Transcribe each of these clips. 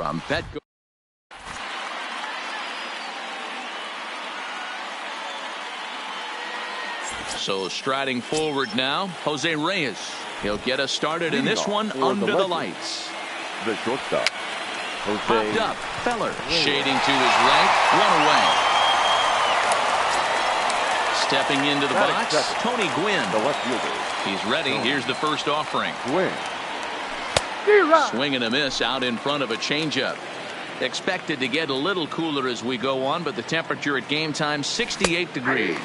Betting.com. Bet. So striding forward now, Jose Reyes. He'll get us started in this one under the lights. The shortstop, Jose. Popped up, Feller shading to his right, one away. Stepping into the box, Tony Gwynn. The left fielder. He's ready. Here's the first offering. Gwynn. Swing and a miss out in front of a changeup. Expected to get a little cooler as we go on, but the temperature at game time 68 degrees.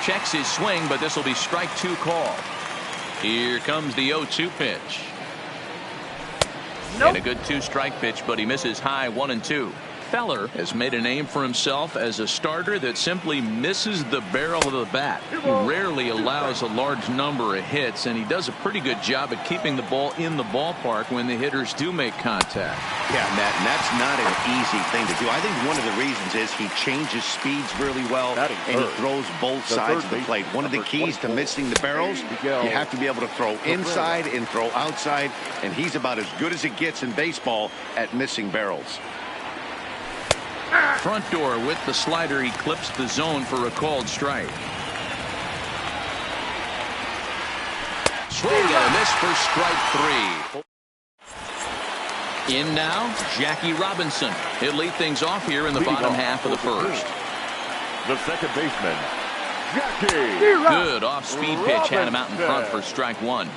Checks his swing, but this will be strike two call. Here comes the 0-2 pitch. And a good two-strike pitch, but he misses high 1-2. Feller has made a name for himself as a starter that simply misses the barrel of the bat. He rarely allows a large number of hits, and he does a pretty good job at keeping the ball in the ballpark when the hitters do make contact. Yeah, Matt, and that's not an easy thing to do. I think one of the reasons is he changes speeds really well, and he throws both sides of the plate. One of the keys to missing the barrels, you have to be able to throw inside and throw outside, and he's about as good as it gets in baseball at missing barrels. Front door with the slider. He clips the zone for a called strike. Swing and a miss for strike three. In now, Jackie Robinson. He'll lead things off here in the bottom half of the first. The second baseman, Jackie. Good off-speed pitch had him out in front for strike one.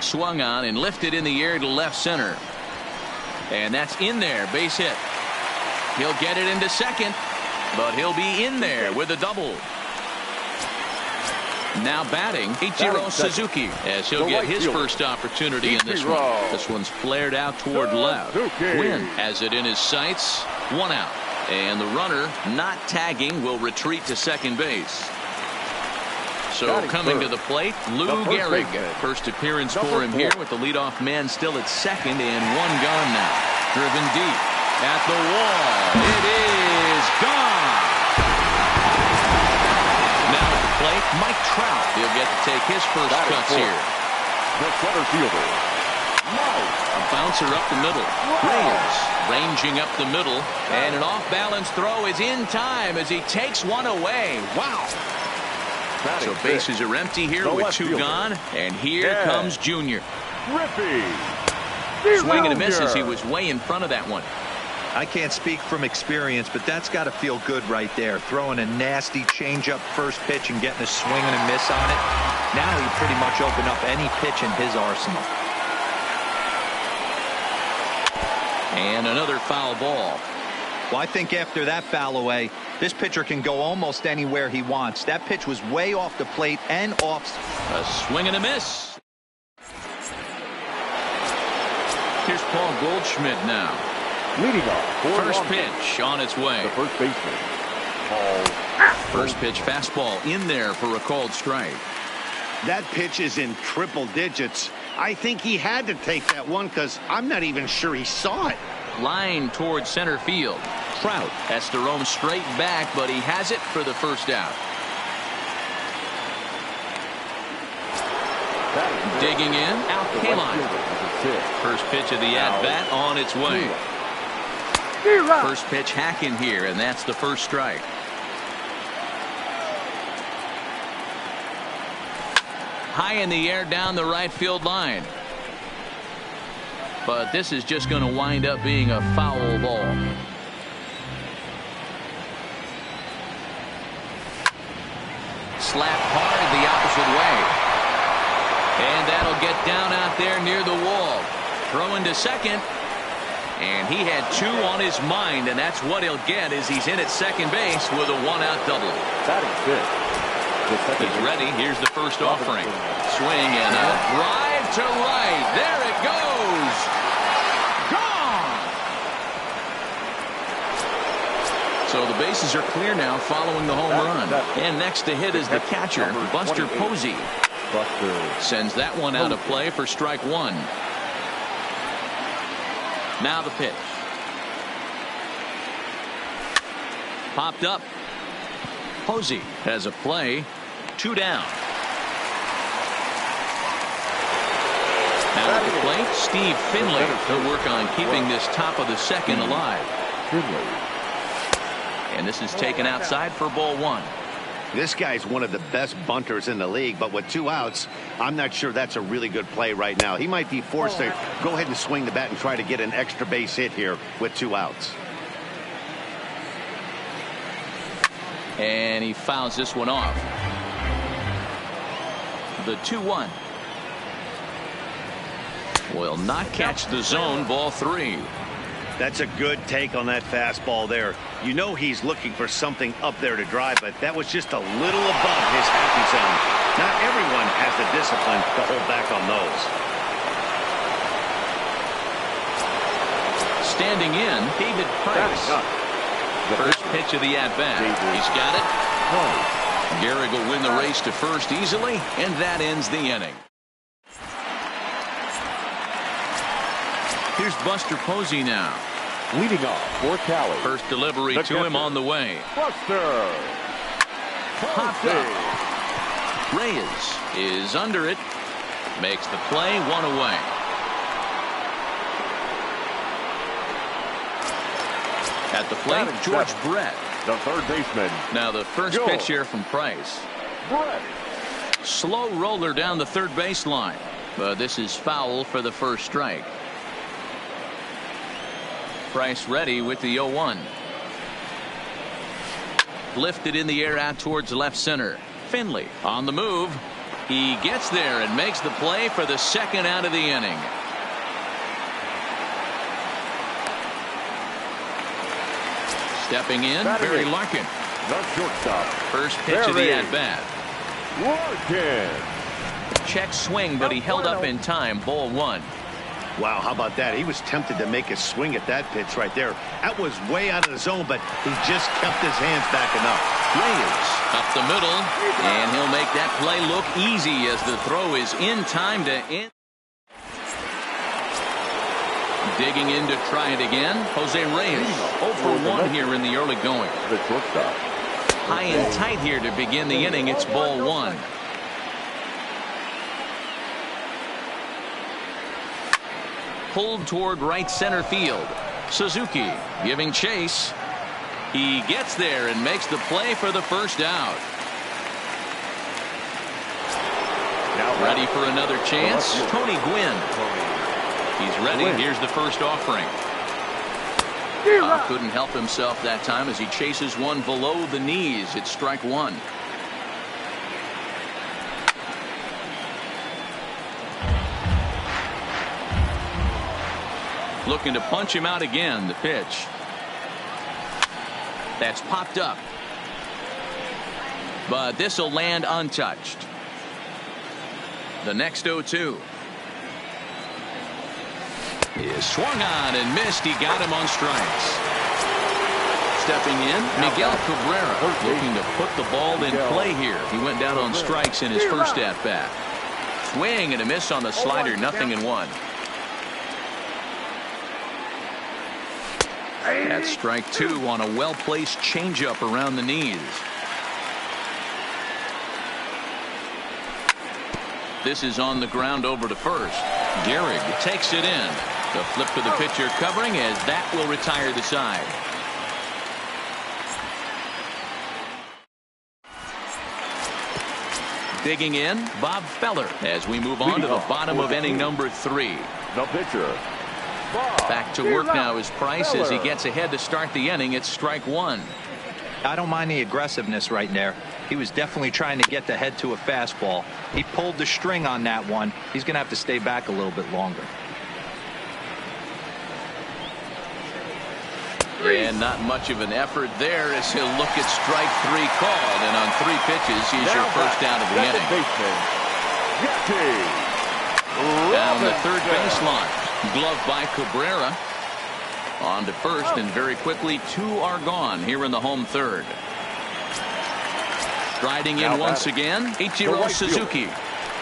Swung on and lifted in the air to left center. And that's in there. Base hit. He'll get it into second, but he'll be in there with a double. Now batting, Ichiro Suzuki, as he'll get his first opportunity in this one. This one's flared out toward left. Gwynn has it in his sights. One out. And the runner, not tagging, will retreat to second base. So coming to the plate, Lou Gehrig. First appearance for him here with the leadoff man still at second and one gone now. Driven deep at the wall. It is gone. Now at the plate, Mike Trout. He'll get to take his first cuts here. The center fielder, A bouncer up the middle. Reyes ranging up the middle. And an off-balance throw is in time as he takes one away. Wow. So bases are empty here with two gone, and here comes Junior. Swing and a miss as he was way in front of that one. I can't speak from experience, but that's got to feel good right there. Throwing a nasty changeup first pitch and getting a swing and a miss on it. Now he pretty much opened up any pitch in his arsenal. And another foul ball. Well, I think after that foul away, this pitcher can go almost anywhere he wants. That pitch was way off the plate and off. A swing and a miss. Here's Paul Goldschmidt now. leading off. First pitch on its way. The first baseman, Paul. First pitch fastball in there for a called strike. That pitch is in triple digits. I think he had to take that one because I'm not even sure he saw it. Line towards center field. Trout has to roam straight back, but he has it for the first out. Digging in, out Kaline. First pitch of the at-bat on its way. First pitch hacking here, and that's the first strike. High in the air down the right field line. But this is just going to wind up being a foul ball. Slapped hard the opposite way. And that'll get down out there near the wall. Throwing to second. And he had two on his mind, and that's what he'll get as he's in at second base with a one-out double. He's ready. Here's the first offering. Swing and a drive to right. There it goes. Gone. So the bases are clear now following the home run. And next to hit is the catcher, Buster Posey. Sends that one out of play for strike one. Now the pitch. Popped up. Posey has a play. Two down. Now at the plate, Steve Finley. He'll work on keeping this top of the second alive. And this is taken outside for ball one. This guy's one of the best bunters in the league, but with 2 outs, I'm not sure that's a really good play right now. He might be forced to go ahead and swing the bat and try to get an extra base hit here with 2 outs. And he fouls this one off. The 2-1. Will not catch the zone, ball 3. That's a good take on that fastball there. You know he's looking for something up there to drive, but that was just a little above his happy zone. Not everyone has the discipline to hold back on those. Standing in, David Price. First pitch of the at-bat. He's got it. Gehrig will win the race to first easily, and that ends the inning. Here's Buster Posey now. Leading off for Cali. First delivery to him on the way. Buster. Popped up. Reyes is under it. Makes the play, 1 away. At the plate, George Brett. The third baseman. Now the first pitch here from Price. Brett. Slow roller down the third baseline. But this is foul for the first strike. Price ready with the 0-1. Lifted in the air out towards left center. Finley on the move. He gets there and makes the play for the second out of the inning. Stepping in, Barry Larkin. The shortstop. First pitch of the at-bat. Larkin. Check swing, but he held up in time. Ball 1. Wow, how about that? He was tempted to make a swing at that pitch right there. That was way out of the zone, but he just kept his hands back enough. Reyes up the middle, and he'll make that play look easy as the throw is in time to end. Digging in to try it again, Jose Reyes. 0 for 1 here in the early going. The shortstop. High and tight here to begin the inning. It's ball 1. Pulled toward right center field. Suzuki giving chase. He gets there and makes the play for the first out. Now ready for another chance. Tony Gwynn. He's ready. Here's the first offering. Couldn't help himself that time as he chases one below the knees. It's strike 1. Looking to punch him out again. The pitch. That's popped up. But this will land untouched. The next 0-2. Is swung on and missed. He got him on strikes. Stepping in, Miguel Cabrera looking to put the ball in play here. He went down on strikes in his first at-bat. Swing and a miss on the slider. 0-1. That's strike 2 on a well-placed changeup around the knees. This is on the ground over to first. Gehrig takes it in. The flip to the pitcher covering as that will retire the side. Digging in, Bob Feller as we move on to the bottom of inning number 3. The pitcher. Back to work now is Price as he gets ahead to start the inning. It's strike 1. I don't mind the aggressiveness right there. He was definitely trying to get the head to a fastball. He pulled the string on that one. He's going to have to stay back a little bit longer. And not much of an effort there as he'll look at strike 3 called. And on 3 pitches, he's your first out of the inning. Down the third baseline. Glove by Cabrera. On to first, and very quickly 2 are gone here in the home third. Striding in once again, Ichiro Suzuki.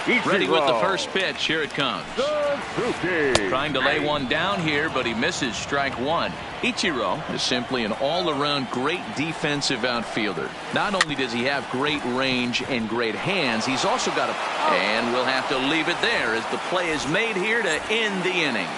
Ready with the first pitch. Here it comes. Suzuki. Trying to lay one down here, but he misses strike one. Ichiro is simply an all-around great defensive outfielder. Not only does he have great range and great hands, he's also got a... And we'll have to leave it there as the play is made here to end the inning.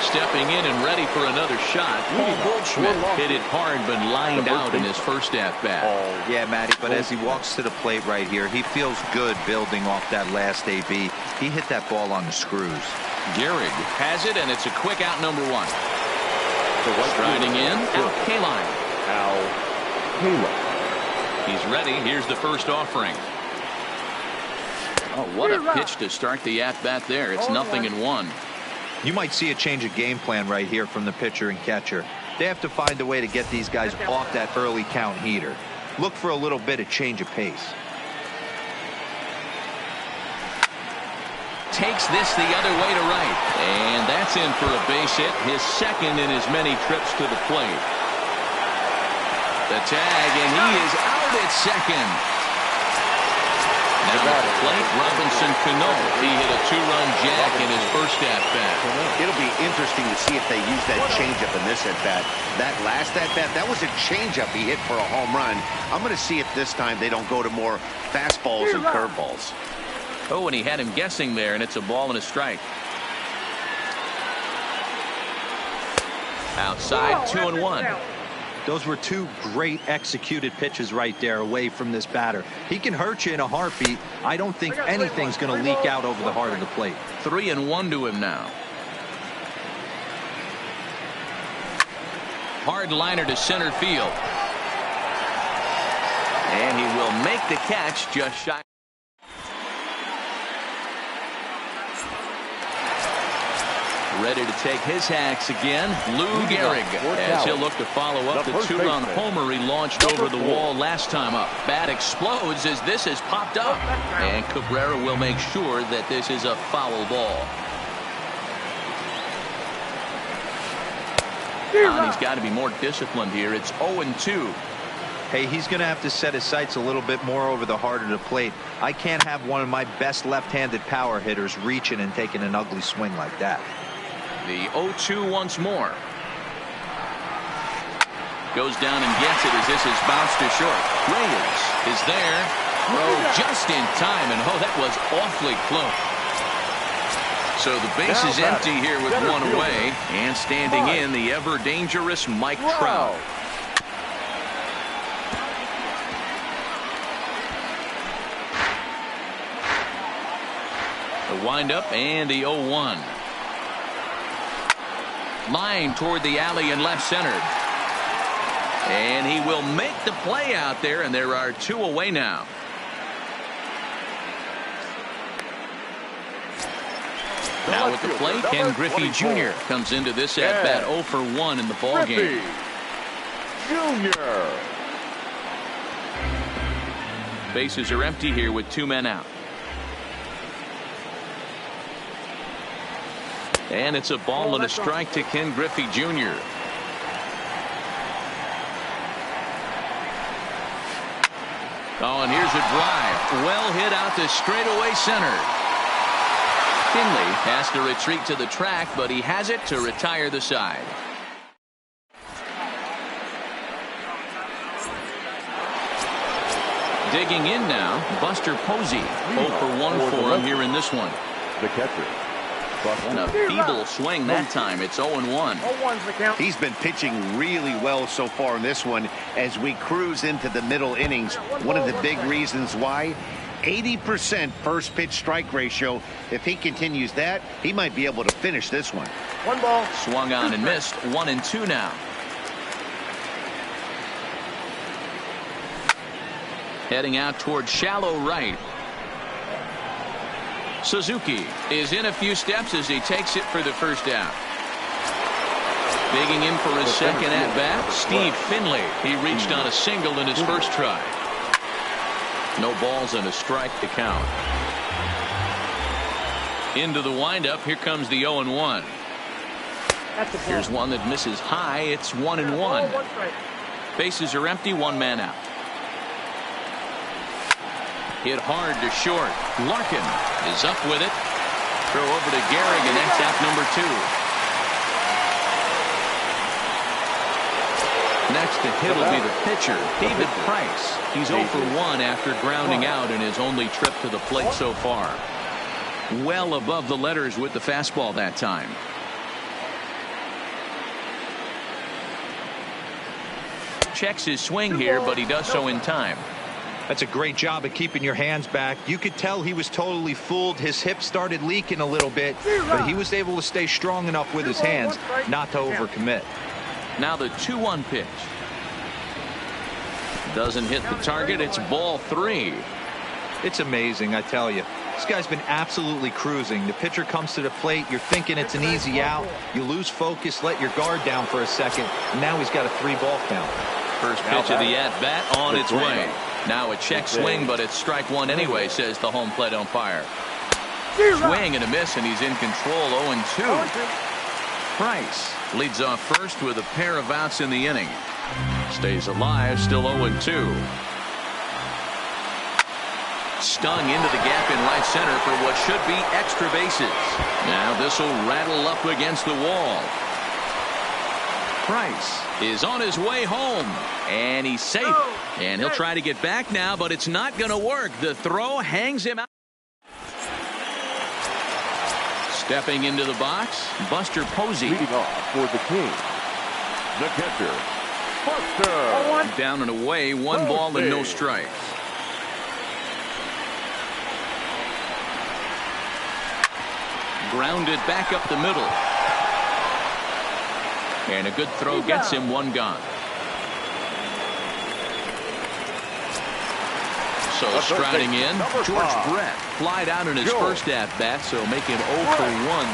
Stepping in and ready for another shot. Paul Goldschmidt hit it hard but lined out in his first at-bat. Yeah, Matty, but as he walks to the plate right here, he feels good building off that last AB. He hit that ball on the screws. Gehrig has it, and it's a quick out, number one. Striding in, out Kaline. He's ready. Here's the first offering. Oh, what a pitch to start the at-bat there. It's 0-1. You might see a change of game plan right here from the pitcher and catcher. They have to find a way to get these guys off that early count heater. Look for a little bit of change of pace. Takes this the other way to right. And that's in for a base hit. His second in as many trips to the plate. The tag, and he is out at second. Now at the plate, Robinson Cano. He hit a two-run jack in his first at-bat. It'll be interesting to see if they use that changeup in this at-bat. That last at-bat, that was a changeup he hit for a home run. I'm going to see if this time they don't go to more fastballs and curveballs. Oh, and he had him guessing there, and it's a ball and a strike. Outside, 2-1. Those were two great executed pitches right there away from this batter. He can hurt you in a heartbeat. I don't think anything's going to leak out over the heart of the plate. 3-1 to him now. Hard liner to center field. And he will make the catch just shy. Ready to take his hacks again, Lou Gehrig, as he'll look to follow up the two-run homer he launched over the wall last time up. Bat explodes as this has popped up, and Cabrera will make sure that this is a foul ball. He's got to be more disciplined here. It's 0-2. Hey, he's going to have to set his sights a little bit more over the heart of the plate. I can't have one of my best left-handed power hitters reaching and taking an ugly swing like that. The 0-2 once more. Goes down and gets it as this is bounced to short. Reyes is there. Oh, just in time, and oh, that was awfully close. So the base is empty here with one away, and standing in the ever-dangerous Mike Trout. The windup and the 0-1. Line toward the alley in left center. And he will make the play out there, and there are two away now. Now at the plate, Ken Griffey Jr. comes into this at-bat 0 for 1 in the ball game. Jr. Bases are empty here with two men out. And it's a ball and a strike to Ken Griffey Jr. Oh, and here's a drive. Well hit out to straightaway center. Finley has to retreat to the track, but he has it to retire the side. Digging in now, Buster Posey. 0 for 1 for him here in this one. The catcher. And a feeble swing that time. It's 0-1. He's been pitching really well so far in this one as we cruise into the middle innings. One of the big reasons why, 80% first pitch strike ratio. If he continues that, he might be able to finish this one. One ball. Swung on and missed. 1-2 now. Heading out toward shallow right. Suzuki is in a few steps as he takes it for the first out. Digging in for his second at-bat, Steve Finley. He reached on a single in his first try. No balls and a strike to count. Into the windup. Here comes the 0-1. Here's one that misses high. It's 1-1. Bases are empty. One man out. Hit hard to short. Larkin is up with it. Throw over to Gehrig, and that's out number 2. Next to hit will be the pitcher, David Price. He's 0 for 1 after grounding out in his only trip to the plate so far. Well above the letters with the fastball that time. Checks his swing here, but he does so in time. That's a great job of keeping your hands back. You could tell he was totally fooled. His hip started leaking a little bit, but he was able to stay strong enough with his hands not to overcommit. Now the 2-1 pitch. Doesn't hit the target. It's ball 3. It's amazing, I tell you. This guy's been absolutely cruising. The pitcher comes to the plate. You're thinking it's an easy out. You lose focus, let your guard down for a second, and now he's got a 3-ball count. First pitch of the at-bat on its way. Now a check swing, but it's strike 1 anyway, says the home plate umpire. Swing and a miss, and he's in control. 0-2. Price leads off first with a pair of outs in the inning. Stays alive, still 0-2. Stung into the gap in right center for what should be extra bases. Now this will rattle up against the wall. Price is on his way home, and he's safe. And he'll try to get back now, but it's not going to work. The throw hangs him out. Stepping into the box, Buster Posey. Leading off for the Kings, the catcher, Buster. Down and away, 1 ball and no strikes. Grounded back up the middle. And a good throw gets him 1 gone. So striding in, George Brett flied out in his first at-bat, so making 0 for 1.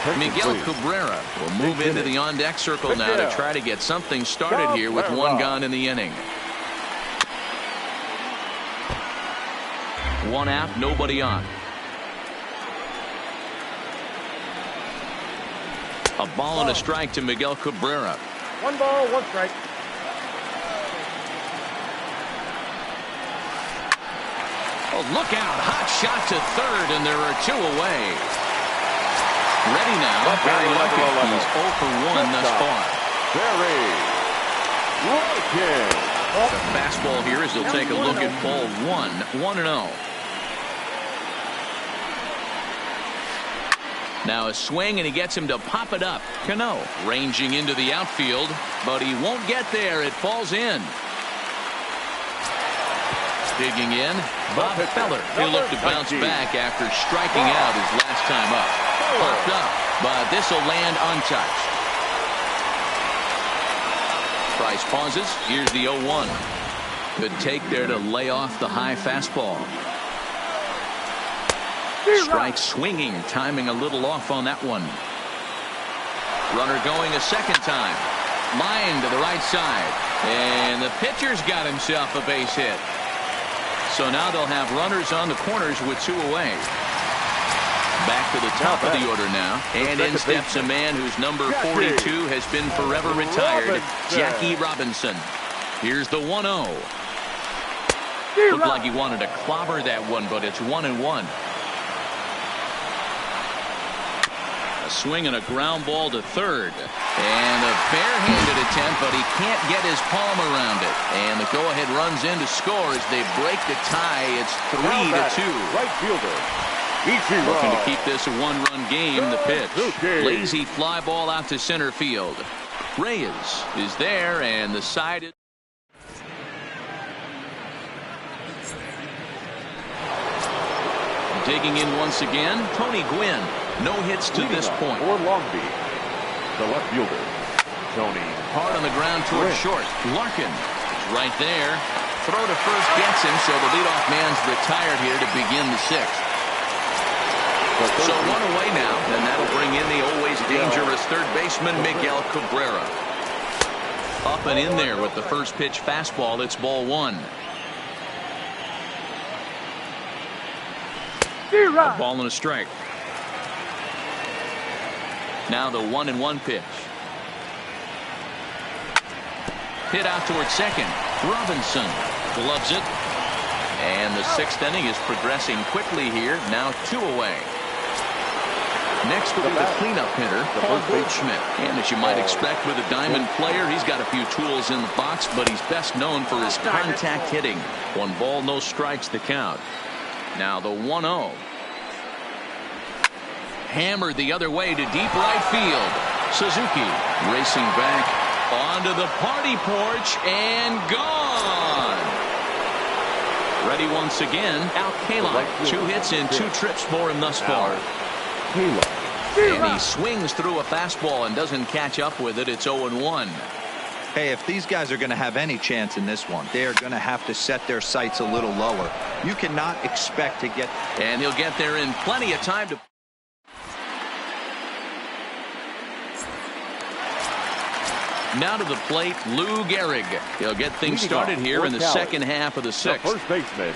So Miguel Cabrera will move into the on-deck circle now to try to get something started here with 1 gone in the inning. 1 out, nobody on. A ball and a strike to Miguel Cabrera. 1 ball, 1 strike. Oh, look out. Hot shot to third, and there are 2 away. Ready now. Barry Larkin. He's 0 for 1 thus far. Barry Larkin. The fastball here as he'll take a look at ball 1. 1-0. Now a swing, and he gets him to pop it up. Cano ranging into the outfield, but he won't get there. It falls in. Digging in, Bob Feller. He'll look to bounce back after striking out his last time up. Popped up, but this will land untouched. Price pauses. Here's the 0-1. Good take there to lay off the high fastball. Strike swinging, timing a little off on that one. Runner going a second time. Line to the right side. And the pitcher's got himself a base hit. So now they'll have runners on the corners with 2 away. Back to the top of the order now. And in steps a man whose number 42 has been forever retired, Jackie Robinson. Here's the 1-0. Looked like he wanted to clobber that one, but it's 1-1. Swing and a ground ball to third, and a barehanded attempt, but he can't get his palm around it, and the go-ahead runs in to score as they break the tie. It's 3-2. Right fielder looking to keep this a 1-run game. The pitch, lazy fly ball out to center field. Reyes is there, and the side is digging in once again. Tony Gwynn. No hits to this point. For Long Beach, the left fielder, Tony. Hard on the ground towards short. Larkin is right there. Throw to first gets him, so the leadoff man's retired here to begin the 6th. So 1 away now, and that'll bring in the always dangerous third baseman, Miguel Cabrera. Up and in there with the first pitch fastball. It's ball 1. A ball and a strike. Now the 1-1 pitch. Hit out towards second. Robinson gloves it. And the 6th inning is progressing quickly here. Now 2 away. Next will be the cleanup hitter, Paul Goldschmidt. And as you might expect with a diamond player, he's got a few tools in the box, but he's best known for his contact hitting. 1 ball, no strikes the count. Now the 1-0. Hammered the other way to deep right field. Suzuki racing back onto the party porch and gone. Ready once again, Al Kaline. 2 hits and 2 trips for him thus far. And he swings through a fastball and doesn't catch up with it. It's 0-1. Hey, if these guys are going to have any chance in this one, they're going to have to set their sights a little lower. You cannot expect to get. And he'll get there in plenty of time to. Now to the plate, Lou Gehrig. He'll get things started here in the second half of the 6th. First baseman,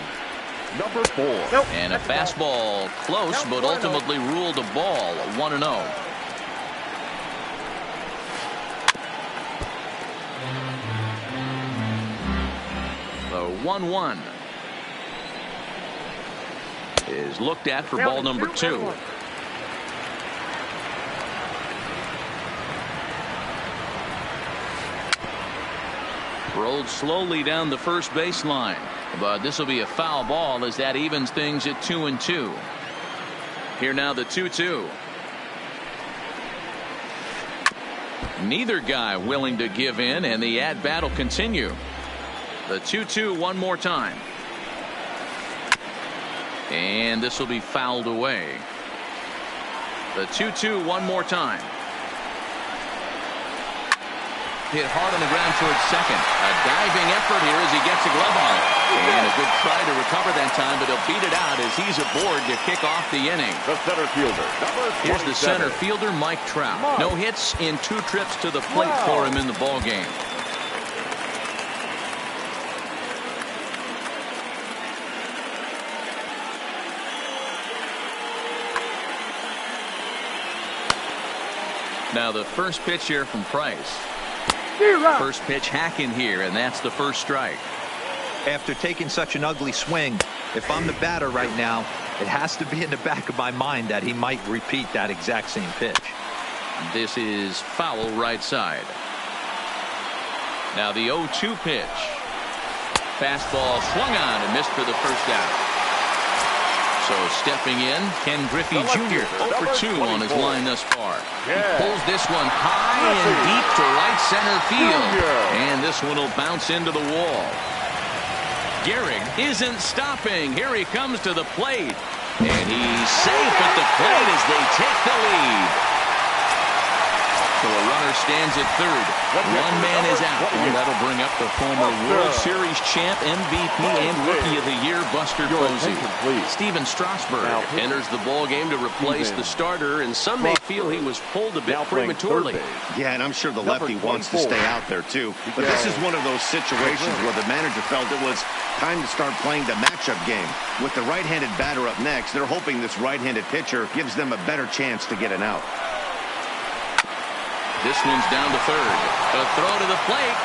number 4. And a fastball close, but ultimately ruled a ball. 1-0. The 1-1 is looked at for ball number 2. Rolled slowly down the first baseline, but this will be a foul ball as that evens things at 2-2. Here now the 2-2. Neither guy willing to give in, and the at-bat will continue. The 2-2 one more time. And this will be fouled away. The 2-2 one more time. Hit hard on the ground towards second. A diving effort here as he gets a glove on it. And a good try to recover that time, but he'll beat it out as he's aboard to kick off the inning. The center fielder, number 27. Here's the center fielder, Mike Trout. No hits in 2 trips to the plate for him in the ball game. Now the first pitch here from Price. First pitch hacking here, and that's the first strike. After taking such an ugly swing, if I'm the batter right now, it has to be in the back of my mind that he might repeat that exact same pitch. This is foul right side. Now the 0-2 pitch. Fastball swung on and missed for the first out. So stepping in, Ken Griffey Jr. 0 for 2 on his line thus far. He pulls this one high and deep to right center field. And this one will bounce into the wall. Gehrig isn't stopping. Here he comes to the plate. And he's safe at the plate as they take the lead. So a runner stands at third. 1 man is out. And that'll bring up the former World Series champ, MVP, and Rookie of the Year, Buster Posey. Steven Strasburg enters the ball game to replace the starter, and some may feel he was pulled a bit prematurely. Yeah, and I'm sure the lefty wants to stay out there, too. But this is one of those situations where the manager felt it was time to start playing the matchup game. With the right-handed batter up next, they're hoping this right-handed pitcher gives them a better chance to get an out. This one's down to third. A throw to the plate.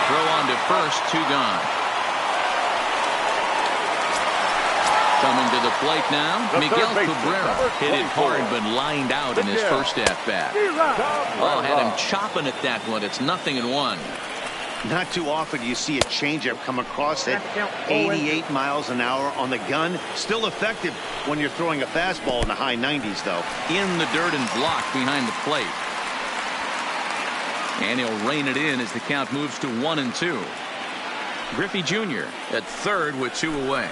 Throw on to first, 2 gone. Coming to the plate now, Miguel Cabrera hit it hard but lined out in his first at-bat. Oh, had him chopping at that one. It's 0-1. Not too often do you see a changeup come across at 88 miles an hour on the gun. Still effective when you're throwing a fastball in the high 90s, though. In the dirt and blocked behind the plate. And he'll rein it in as the count moves to 1-2. Griffey Jr. at third with 2 away.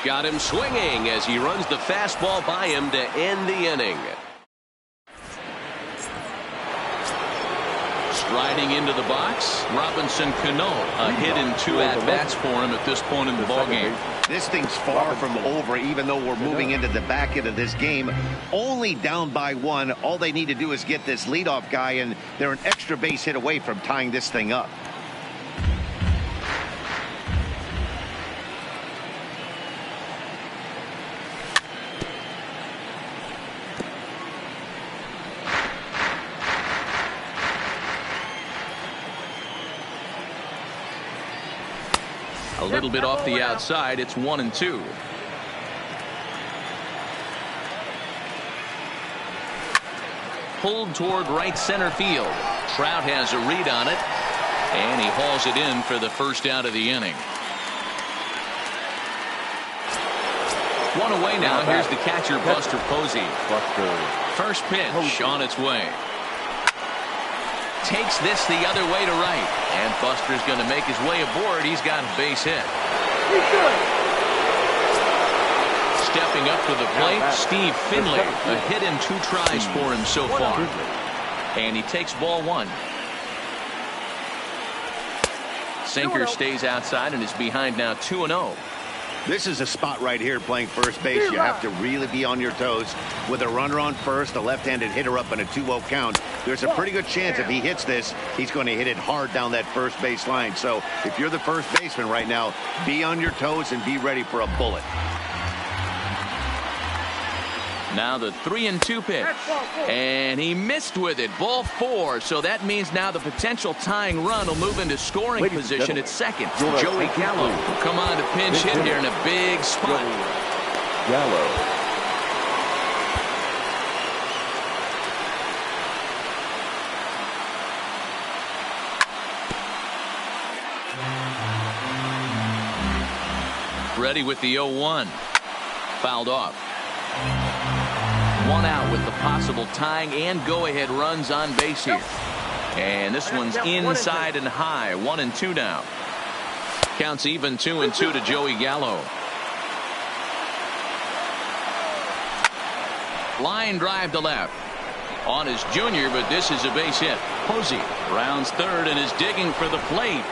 Got him swinging as he runs the fastball by him to end the inning. Striding into the box, Robinson Cano. A hit in 2 at-bats for him at this point in the ballgame. This thing's far from over, even though we're moving into the back end of this game. Only down by 1. All they need to do is get this leadoff guy, and they're an extra base hit away from tying this thing up. A little bit off the outside. It's 1-2. Pulled toward right center field. Trout has a read on it, and he hauls it in for the first out of the inning. One away now. Here's the catcher, Buster Posey. First pitch on its way. Takes this the other way to right, and Buster's going to make his way aboard. He's got a base hit. Stepping up to the plate, Steve Finley. A hit in 2 tries for him so far. And he takes ball 1. Sinker stays outside and is behind now 2-0. This is a spot right here playing first base. You have to really be on your toes. With a runner on first, a left-handed hitter up in a 2-0 count, there's a pretty good chance if he hits this, he's going to hit it hard down that first base line. So if you're the first baseman right now, be on your toes and be ready for a bullet. Now the 3-2 pitch, and he missed with it. Ball 4, so that means now the potential tying run will move into scoring position at second. Joey Gallo will come on to pinch hit here in a big spot. Gallo. Ready with the 0-1. Fouled off. 1 out with the possible tying and go-ahead runs on base here. And this one's inside and high. 1-2 now. Counts even 2-2 to Joey Gallo. Line drive to left. On his junior, but this is a base hit. Posey rounds third and is digging for the plate.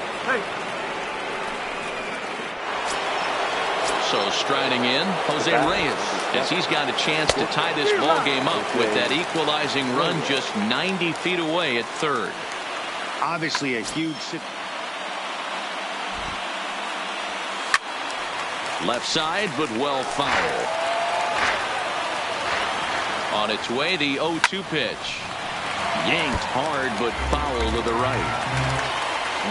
So striding in, Jose Reyes, as he's got a chance to tie this ball game up with that equalizing run just 90 feet away at third. Obviously a huge... Left side, but well fouled. On its way, the 0-2 pitch. Yanked hard, but foul to the right.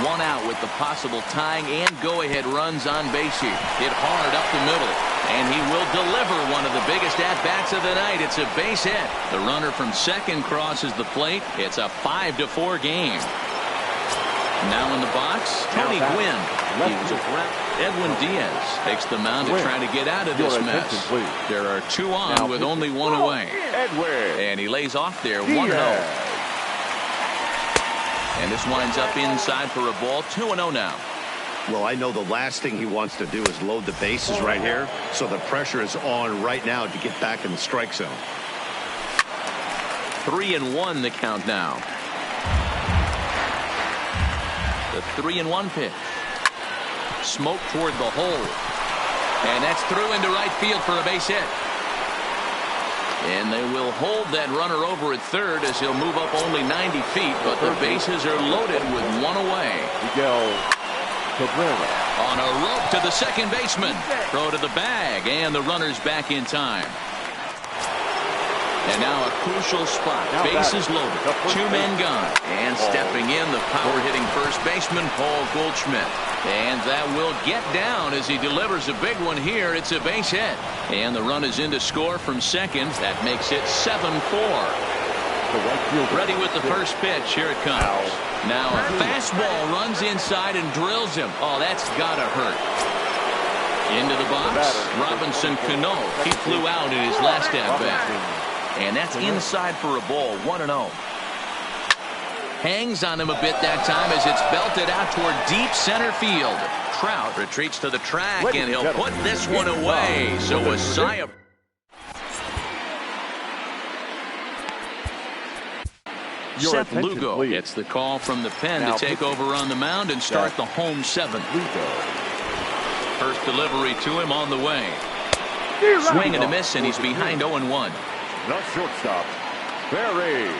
1 out with the possible tying and go-ahead runs on base here. Hit hard up the middle, and he will deliver one of the biggest at-bats of the night. It's a base hit. The runner from second crosses the plate. It's a 5-4 game. Now in the box, Tony Gwynn. Edwin Diaz takes the mound to try to get out of this mess. There are 2 on with only 1 away. And he lays off there, 1-0. And this winds up inside for a ball. 2-0 now. Well, I know the last thing he wants to do is load the bases right here. So the pressure is on right now to get back in the strike zone. 3-1 the count now. The 3-1 pitch. Smoke toward the hole. And that's through into right field for a base hit. And they will hold that runner over at third as he'll move up only 90 feet, but the bases are loaded with 1 away. On a rope to the second baseman. Throw to the bag, and the runner's back in time. And now a crucial spot. Bases loaded. 2 men gone. And stepping in, the power-hitting first baseman, Paul Goldschmidt. And that will get down as he delivers a big one here. It's a base hit. And the run is in to score from second. That makes it 7-4. Ready with the first pitch. Here it comes. Now a fastball runs inside and drills him. Oh, that's gotta hurt. Into the box, Robinson Cano. He flew out in his last at-bat. And that's inside for a ball. 1-0. Hangs on him a bit that time as it's belted out toward deep center field. Trout retreats to the track, and he'll put this one away. So a sigh of... Seth Lugo gets the call from the pen to take over on the mound and start the home 7th. First delivery to him on the way. Swing and a miss, and he's behind 0-1. The shortstop, Barry.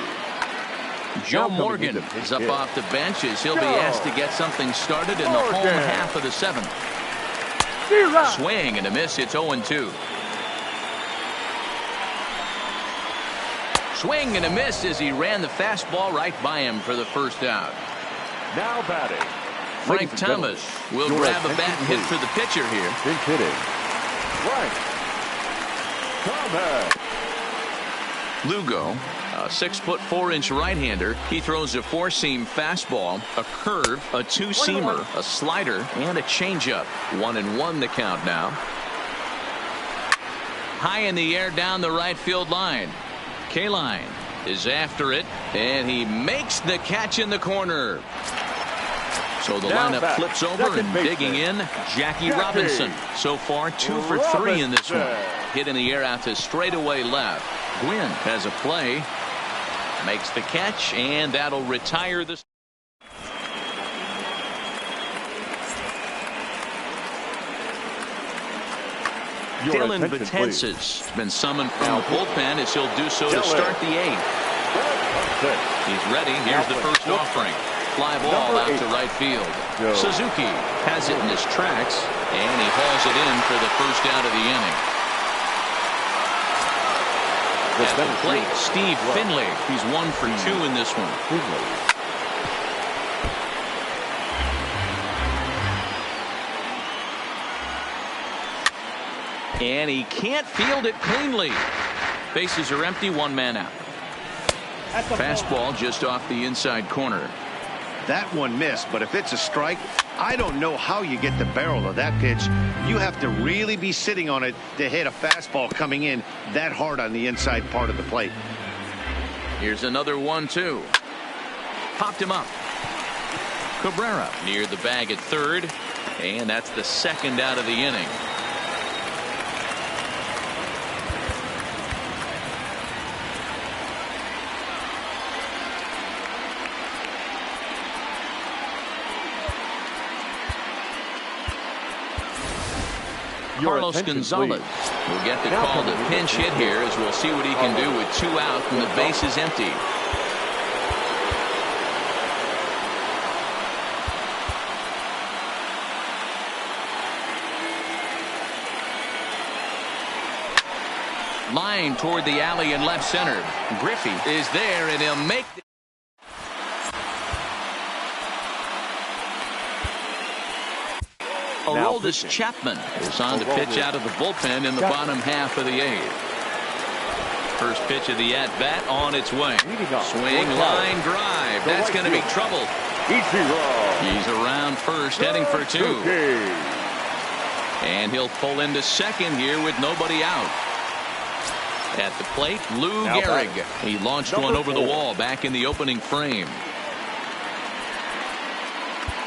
Joe Morgan is up off the bench as he'll be asked to get something started in the home half of the 7th. Swing and a miss. It's 0-2. Swing and a miss as he ran the fastball right by him for the first out. Now batting, Frank Thomas will grab a bat and hit for the pitcher here. Pinch hitting. Frank Thomas. Lugo, a 6'4" right-hander. He throws a four-seam fastball, a curve, a two-seamer, a slider, and a changeup. 1-1 the count now. High in the air down the right field line. Kaline is after it, and he makes the catch in the corner. So the lineup flips over and digging in, Jackie Robinson. So far 2 for 3 in this one. Hit in the air out to straightaway left. Gwynn has a play, makes the catch, and that'll retire the. Dylan Betances has been summoned from the bullpen as he'll do so to start the 8th. He's ready. Here's the first offering. Fly ball out to right field. Suzuki has it in his tracks, and he hauls it in for the first out of the inning. At the plate, Steve Finley. He's 1 for 2 in this one. And he can't field it cleanly. Bases are empty, 1 man out. Fastball just off the inside corner. That one missed, but if it's a strike, I don't know how you get the barrel of that pitch. You have to really be sitting on it to hit a fastball coming in that hard on the inside part of the plate. Here's another 1-2. Popped him up. Cabrera near the bag at third, and that's the second out of the inning. Carlos Gonzalez will get the call to pinch hit here, as we'll see what he can do with 2 out and the base is empty. Line toward the alley in left center. Griffey is there, and he'll make the. Aroldis Chapman is on to pitch out of the bullpen in the bottom half of the 8th. First pitch of the at-bat on its way. Swing, line, drive. That's going to be trouble. He's around first, heading for 2. And he'll pull into second here with nobody out. At the plate, Lou Gehrig. He launched one over the wall back in the opening frame.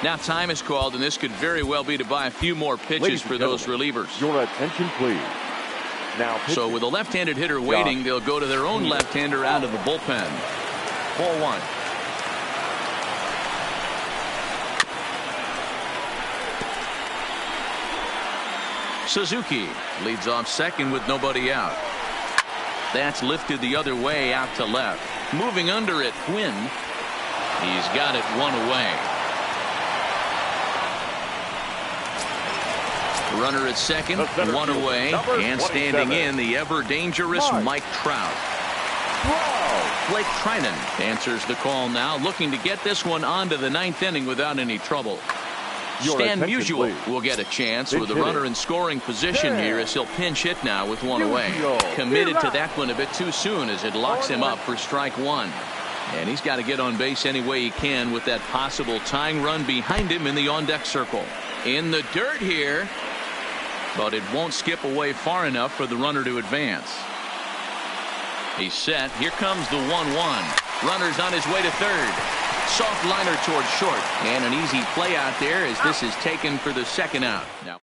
Now time is called, and this could very well be to buy a few more pitches for those relievers. Your attention, please. Now, so with a left-handed hitter waiting, they'll go to their own left-hander out of the bullpen. Ball 1. Suzuki leads off second with nobody out. That's lifted the other way out to left. Moving under it, Gwynn. He's got it 1 away. Runner at second, 1 away, and standing in the ever-dangerous Mike Trout. Blake Trinan answers the call now, looking to get this one onto the 9th inning without any trouble. Stan Musial will get a chance with a runner in scoring position here, as he'll pinch hit now with 1 away. Committed to that one a bit too soon, as it locks him up for strike 1. And he's got to get on base any way he can with that possible tying run behind him in the on-deck circle. In the dirt here, but it won't skip away far enough for the runner to advance. He's set. Here comes the 1-1. Runner's on his way to third. Soft liner towards short, and an easy play out there as this is taken for the second out. Now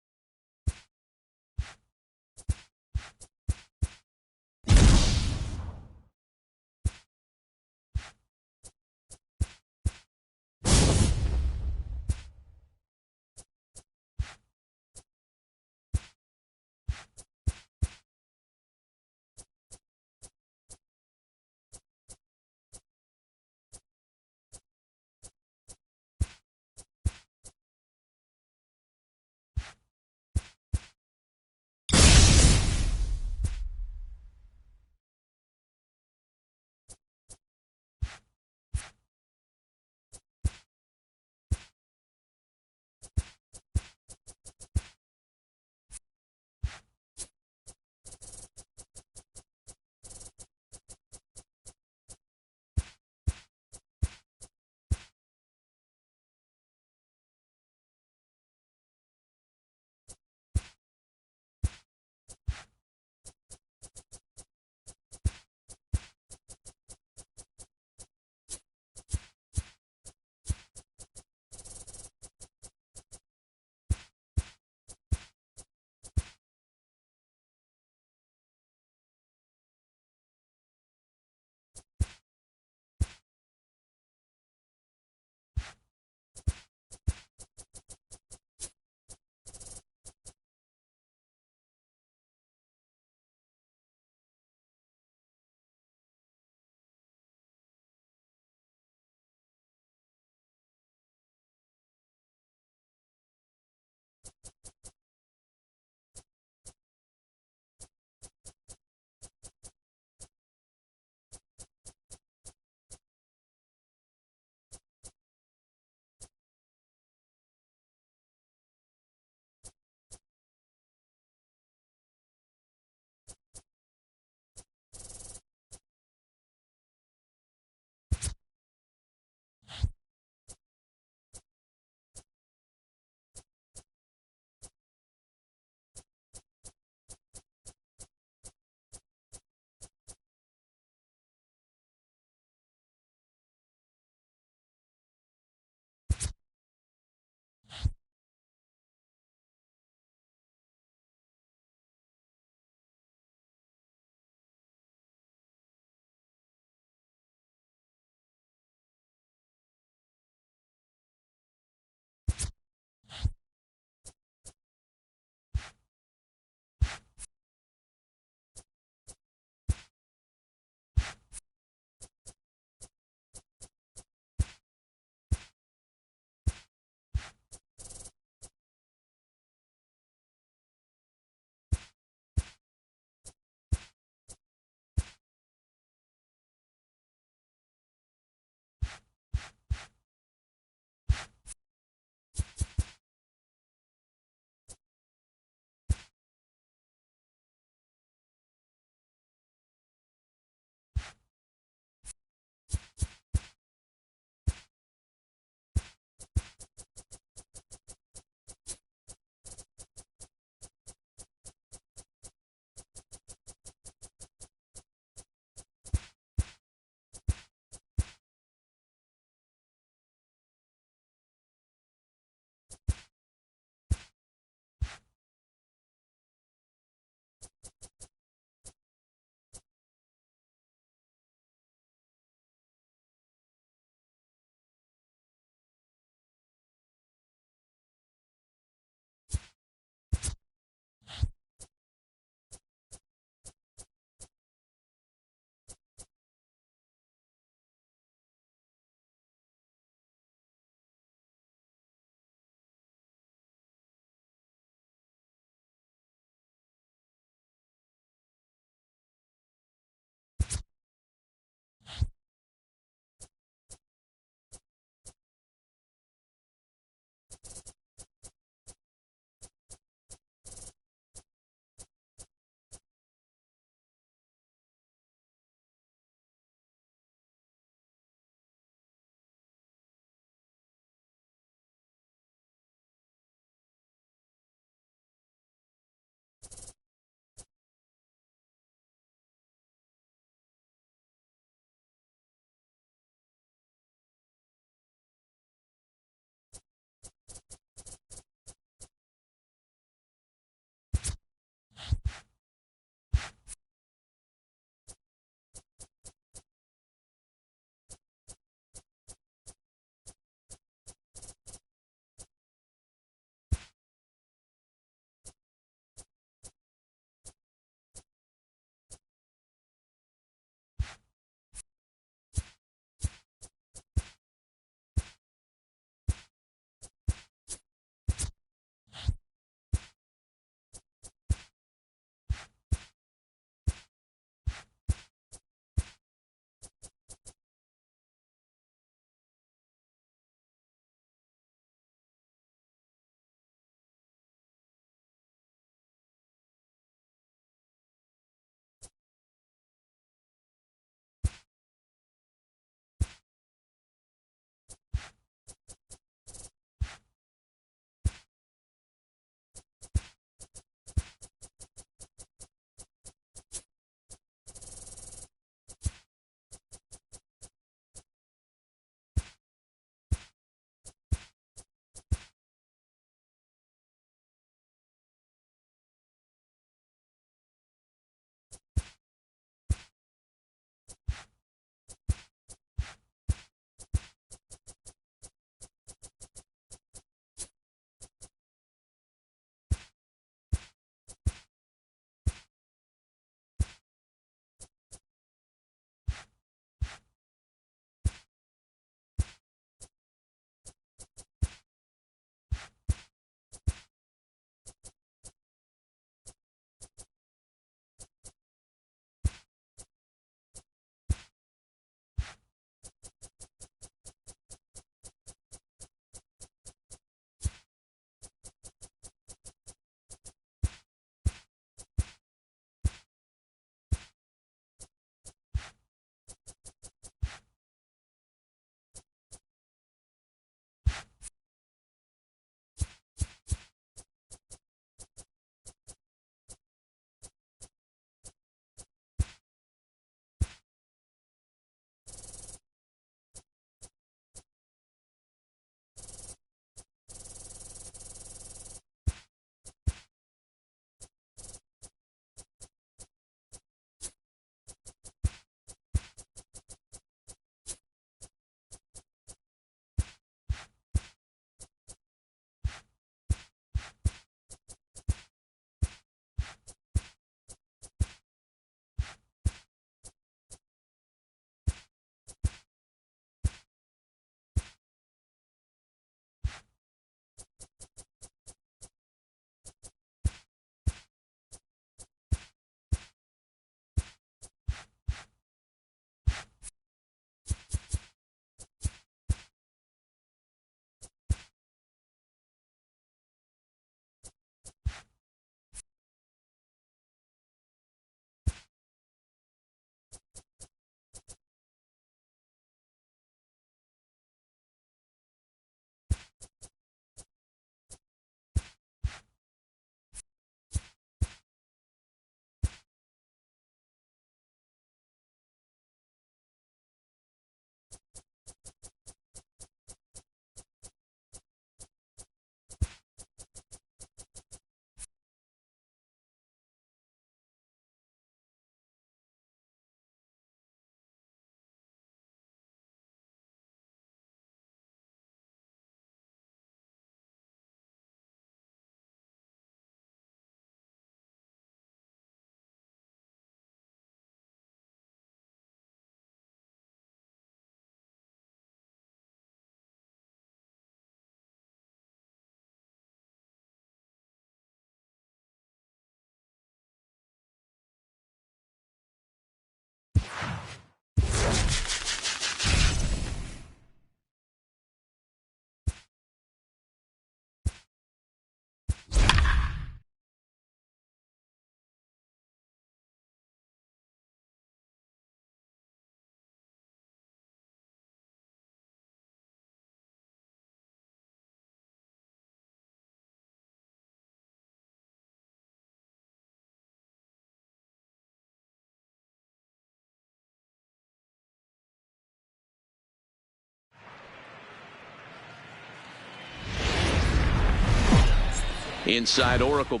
Inside Oracle.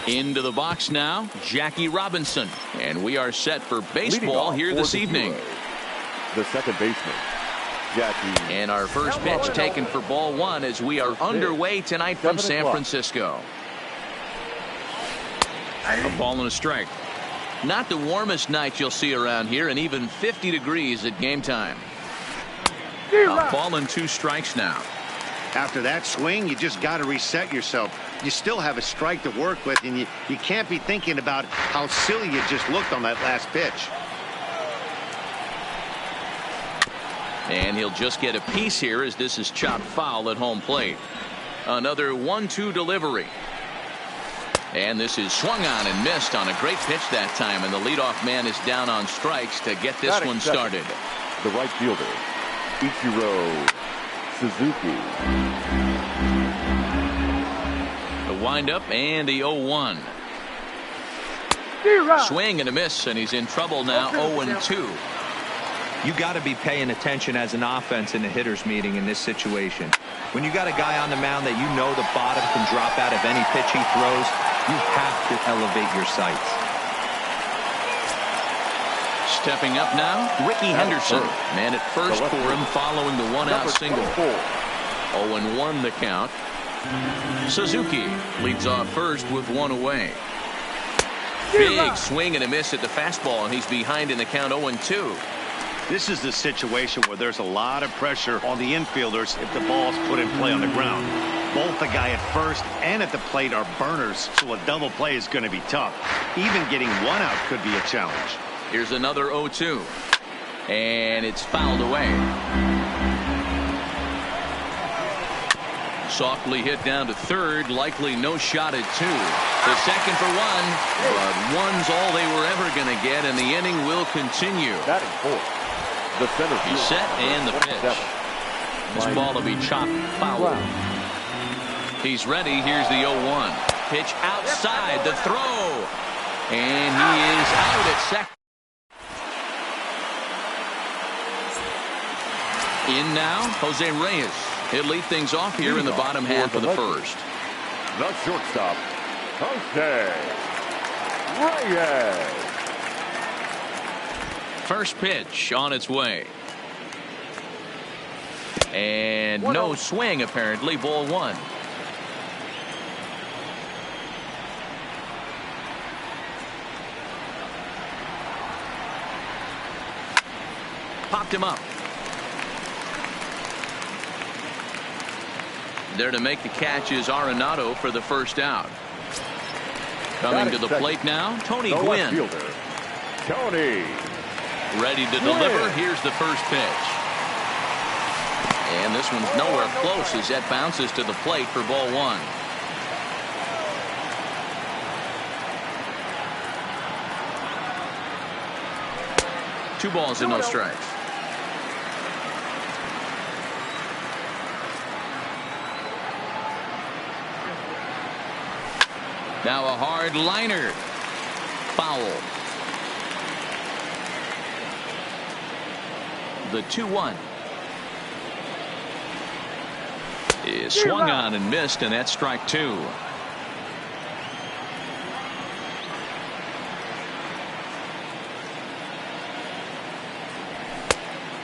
Into the box now, Jackie Robinson. And we are set for baseball here this evening. The second baseman, Jackie. And our first pitch taken for ball one as we are underway tonight from San Francisco. A ball and a strike. Not the warmest night you'll see around here, and even 50 degrees at game time. A ball and 2 strikes now. After that swing, you just got to reset yourself. You still have a strike to work with, and you can't be thinking about how silly you just looked on that last pitch. And he'll just get a piece here as this is chopped foul at home plate. Another 1-2 delivery. And this is swung on and missed on a great pitch that time, and the leadoff man is down on strikes to get this one started. The right fielder, Ichiro Suzuki. The windup and the 0-1. Swing and a miss, and he's in trouble now. 0-2. You got to be paying attention as an offense in the hitters meeting in this situation. When you got a guy on the mound that you know the bottom can drop out of any pitch he throws, you have to elevate your sights. Stepping up now, Ricky Henderson. Man at first for him following the one-out single. 0-1 the count. Suzuki leads off first with one away. Big swing and a miss at the fastball, and he's behind in the count. 0-2. This is the situation where there's a lot of pressure on the infielders if the ball's put in play on the ground. Both the guy at first and at the plate are burners, so a double play is going to be tough. Even getting one out could be a challenge. Here's another 0-2. And it's fouled away. Softly hit down to third. Likely no shot at 2. The second for 1. But 1's all they were ever going to get, and the inning will continue. Batting fourth. The center field. He's set and the pitch. This ball will be chopped foul. He's ready. Here's the 0-1. Pitch outside the throw. And he is out at second. In now, Jose Reyes. He'll lead things off here in the bottom half of the first. The shortstop, Jose Reyes. First pitch on its way. And no swing, apparently. Ball 1. Popped him up. There to make the catch is Arenado for the first out. Coming to the plate now, Tony Gwynn. Tony. Ready to deliver. Here's the first pitch. And this one's nowhere close as that bounces to the plate for ball 1. Two balls and no strikes. Now a hard liner. Foul. The 2-1 is swung on and missed, and that's strike 2.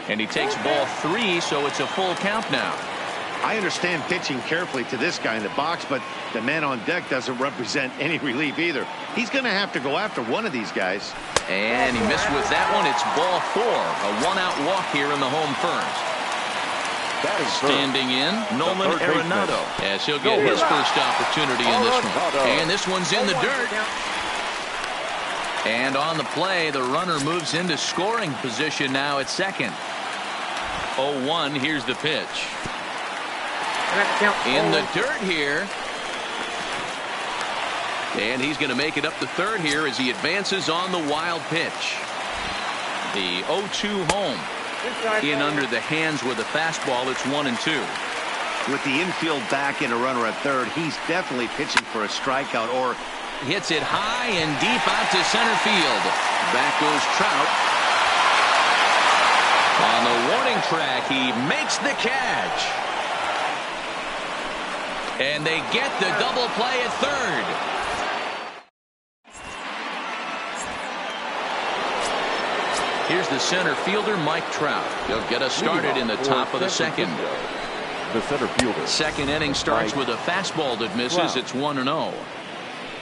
And he takes ball 3, so it's a full count now. I understand pitching carefully to this guy in the box, but the man on deck doesn't represent any relief either. He's going to have to go after one of these guys. And he missed with that one. It's ball 4. A one-out walk here in the home first. Standing in, Nolan Arenado, as he'll get his first opportunity in this one. And this one's in the dirt. And on the play, the runner moves into scoring position now at second. 0-1, here's the pitch. In the dirt here. And he's going to make it up to third here as he advances on the wild pitch. The 0-2 home. In under the hands with a fastball. It's 1-2. With the infield back and a runner at third, he's definitely pitching for a strikeout or Hits it high and deep out to center field. Back goes Trout. On the warning track, he makes the catch. And they get the double play at third. Here's the center fielder, Mike Trout. He'll get us started in the top of the second. The center fielder. Second inning starts with a fastball that misses. It's 1-0.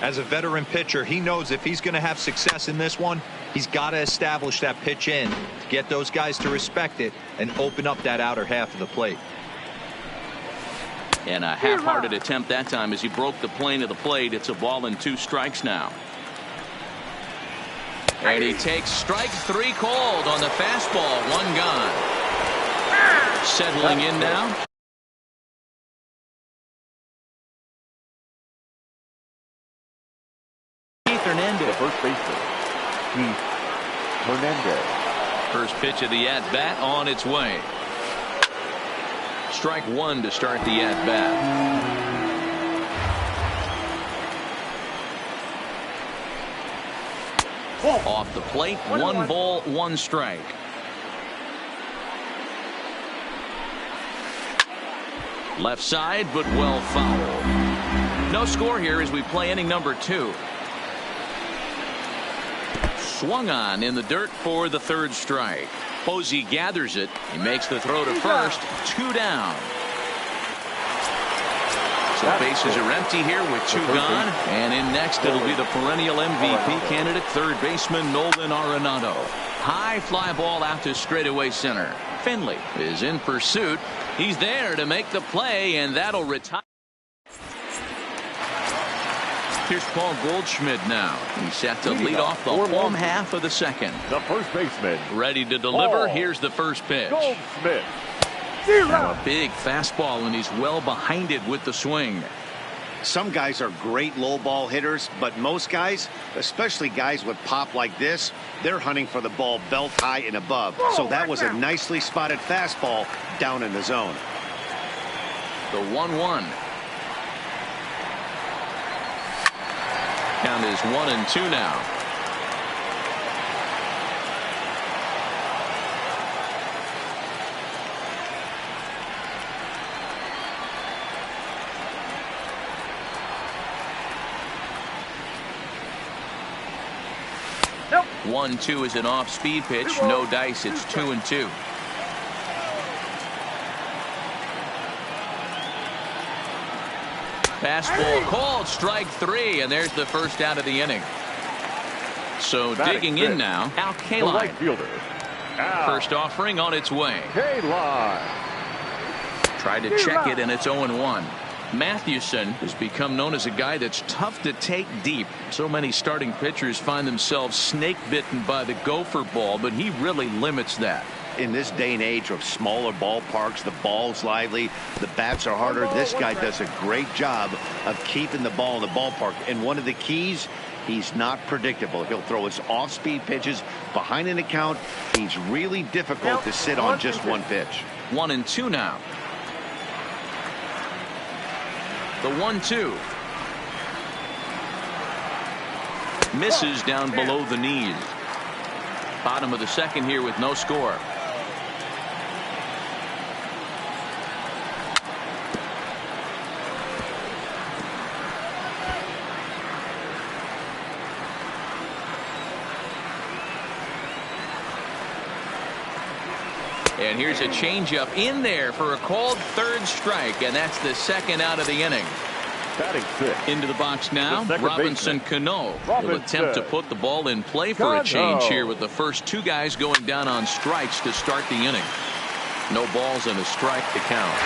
As a veteran pitcher, he knows if he's going to have success in this one, he's got to establish that pitch in to get those guys to respect it and open up that outer half of the plate. And a half-hearted attempt that time as he broke the plane of the plate. It's a ball and 2 strikes now. And he takes strike 3 called on the fastball. 1 gone. Settling in now. Hernandez. The first baseman, Keith Hernandez. First pitch of the at-bat on its way. Strike 1 to start the at-bat. Off the plate, 1 ball, 1 strike. Left side, but well fouled. No score here as we play inning number 2. Swung on in the dirt for the 3rd strike. Posey gathers it. He makes the throw to first. 2 down. So bases are empty here with 2 gone. And in next it'll be the perennial MVP candidate, third baseman Nolan Arenado. High fly ball out to straightaway center. Finley is in pursuit. He's there to make the play, and that'll retire. Here's Paul Goldschmidt now. He's set to lead off the home half of the second. The first baseman. Ready to deliver. Here's the first pitch. Goldschmidt. Now a big fastball, and he's well behind it with the swing. Some guys are great low ball hitters, but most guys, especially guys with pop like this, they're hunting for the ball belt high and above. So that was a nicely spotted fastball down in the zone. The 1-1. Count is 1-2 now. Nope. 1-2 is an off-speed pitch. No dice. It's 2-2. Fastball called, strike 3, and there's the first out of the inning. So digging in now, Al Kaline. Right fielder. First offering on its way. Kaline. Tried to check it, and it's 0-1. Mathewson has become known as a guy that's tough to take deep. So many starting pitchers find themselves snake bitten by the gopher ball, but he really limits that. In this day and age of smaller ballparks, the ball's lively, the bats are harder. This guy does a great job of keeping the ball in the ballpark. And one of the keys, he's not predictable. He'll throw his off-speed pitches behind an account. He's really difficult to sit on just one pitch. 1-2 now. The 1-2. Misses down below the knees. Bottom of the second here with no score. And here's a changeup in there for a called 3rd strike, and that's the 2nd out of the inning. Batting 6. Into the box now, Robinson Cano will attempt to put the ball in play for Cano. a change here with the first 2 guys going down on strikes to start the inning. No balls and a strike to count.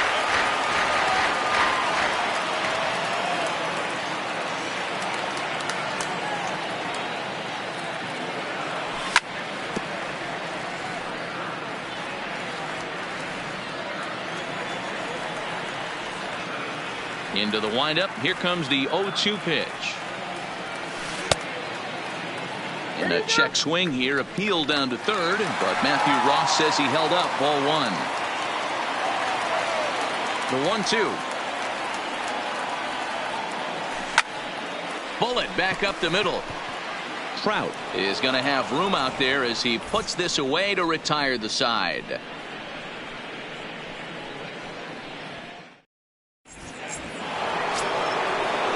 Into the windup. Here comes the 0-2 pitch. And a check swing here. Appeal down to 3rd. But Matthew Ross says he held up. Ball 1. The 1-2. bullet back up the middle. Trout is going to have room out there as he puts this away to retire the side.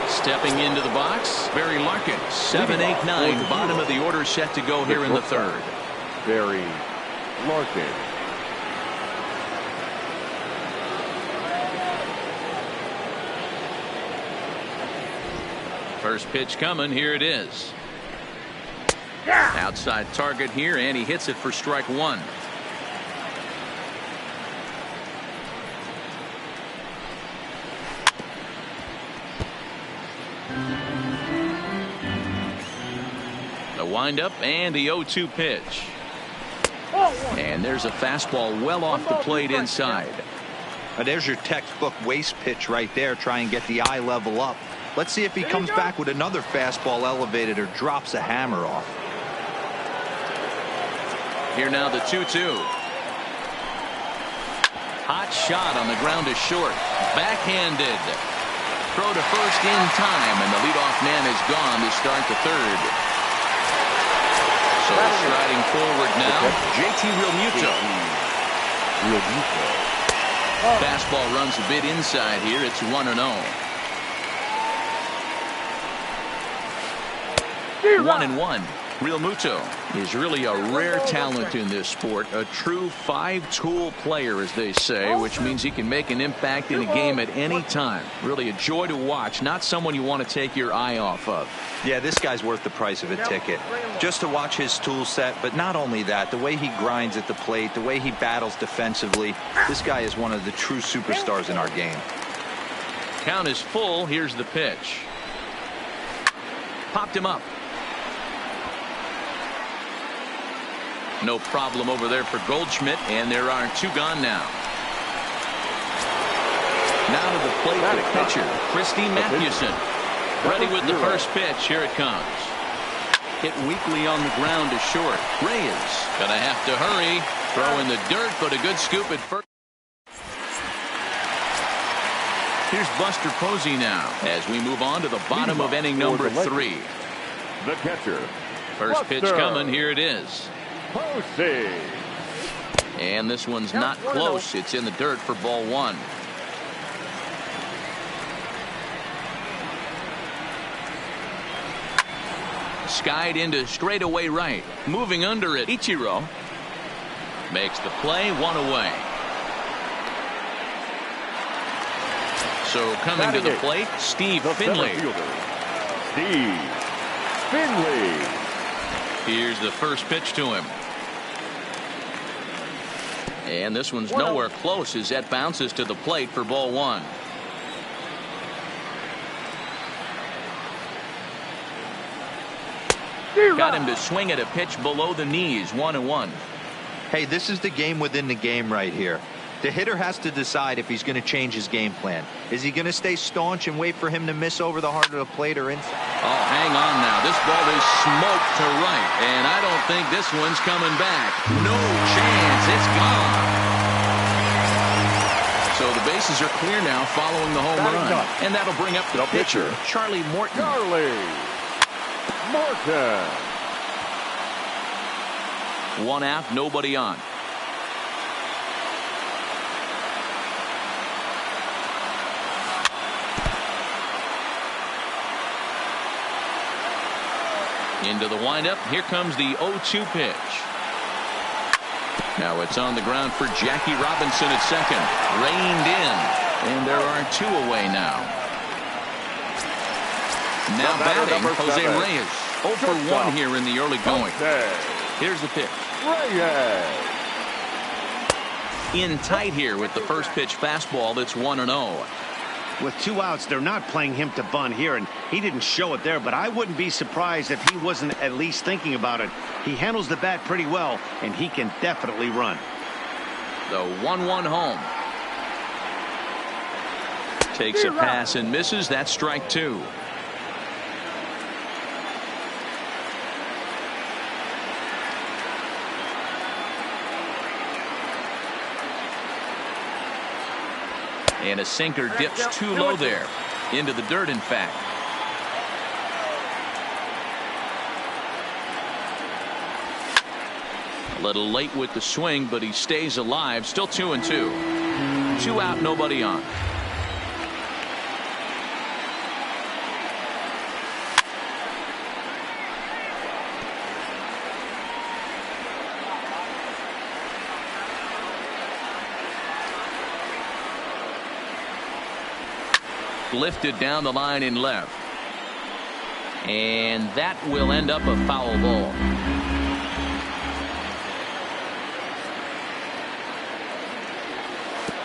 Stepping into the box, Barry Larkin, 7-8-9, bottom of the order set to go here in the third. Barry Larkin. First pitch coming, here it is. Outside target here, and he hits it for strike one. The windup and the 0-2 pitch. And there's a fastball well off the plate inside. There's your textbook waste pitch right there. Try and get the eye level up. Let's see if he comes back with another fastball elevated or drops a hammer off. Here now the 2-2. Hot shot on the ground to short. Backhanded. Throw to first in time, and the leadoff man is gone to start the third. So striding forward now, JT Realmuto. Fastball runs a bit inside here. It's 1-0. 1-1. Realmuto is really a rare talent in this sport, a true five-tool player, as they say, which means he can make an impact in a game at any time. Really a joy to watch, not someone you want to take your eye off of. Yeah, this guy's worth the price of a ticket. Just to watch his tool set, but not only that, the way he grinds at the plate, the way he battles defensively, this guy is one of the true superstars in our game. Count is full. Here's the pitch. Popped him up. No problem over there for Goldschmidt, and there are two gone now. Now to the plate, the pitcher, Christy Mathewson. Ready with the first pitch. Here it comes. Hit weakly on the ground to short. Reyes gonna have to hurry. Throw in the dirt, but a good scoop at first. Here's Buster Posey now as we move on to the bottom of inning number 3. The catcher. First pitch coming. Here it is. Posey. And this one's not close. It's in the dirt for ball one. Skied into straightaway right. Moving under it. Ichiro makes the play, one away. So coming to the plate, Steve Finley. Steve Finley. Here's the first pitch to him. And this one's nowhere close as that bounces to the plate for ball one. Got him to swing at a pitch below the knees, 1-1. Hey, this is the game within the game right here. The hitter has to decide if he's going to change his game plan. Is he going to stay staunch and wait for him to miss over the heart of the plate or inside? Oh, hang on now. This ball is smoked to right, and I don't think this one's coming back. No chance. It's gone. So the bases are clear now following the home run, and that'll bring up the pitcher, Charlie Morton. Morton. One out, nobody on. Into the windup. Here comes the 0-2 pitch. Now it's on the ground for Jackie Robinson at second. Reined in. And there are two away now. Now batting, Jose Reyes. 0 for 1 here in the early going. Here's the pitch. Reyes. In tight here with the first pitch fastball. That's 1-0. With 2 outs, they're not playing him to bunt here, and he didn't show it there, but I wouldn't be surprised if he wasn't at least thinking about it. He handles the bat pretty well, and he can definitely run. The 1-1 home. Takes a pass and misses. That's strike 2. And a sinker dips too low there. Into the dirt, in fact. A little late with the swing, but he stays alive. Still 2-2. 2 out, nobody on. Lifted down the line in left. And that will end up a foul ball.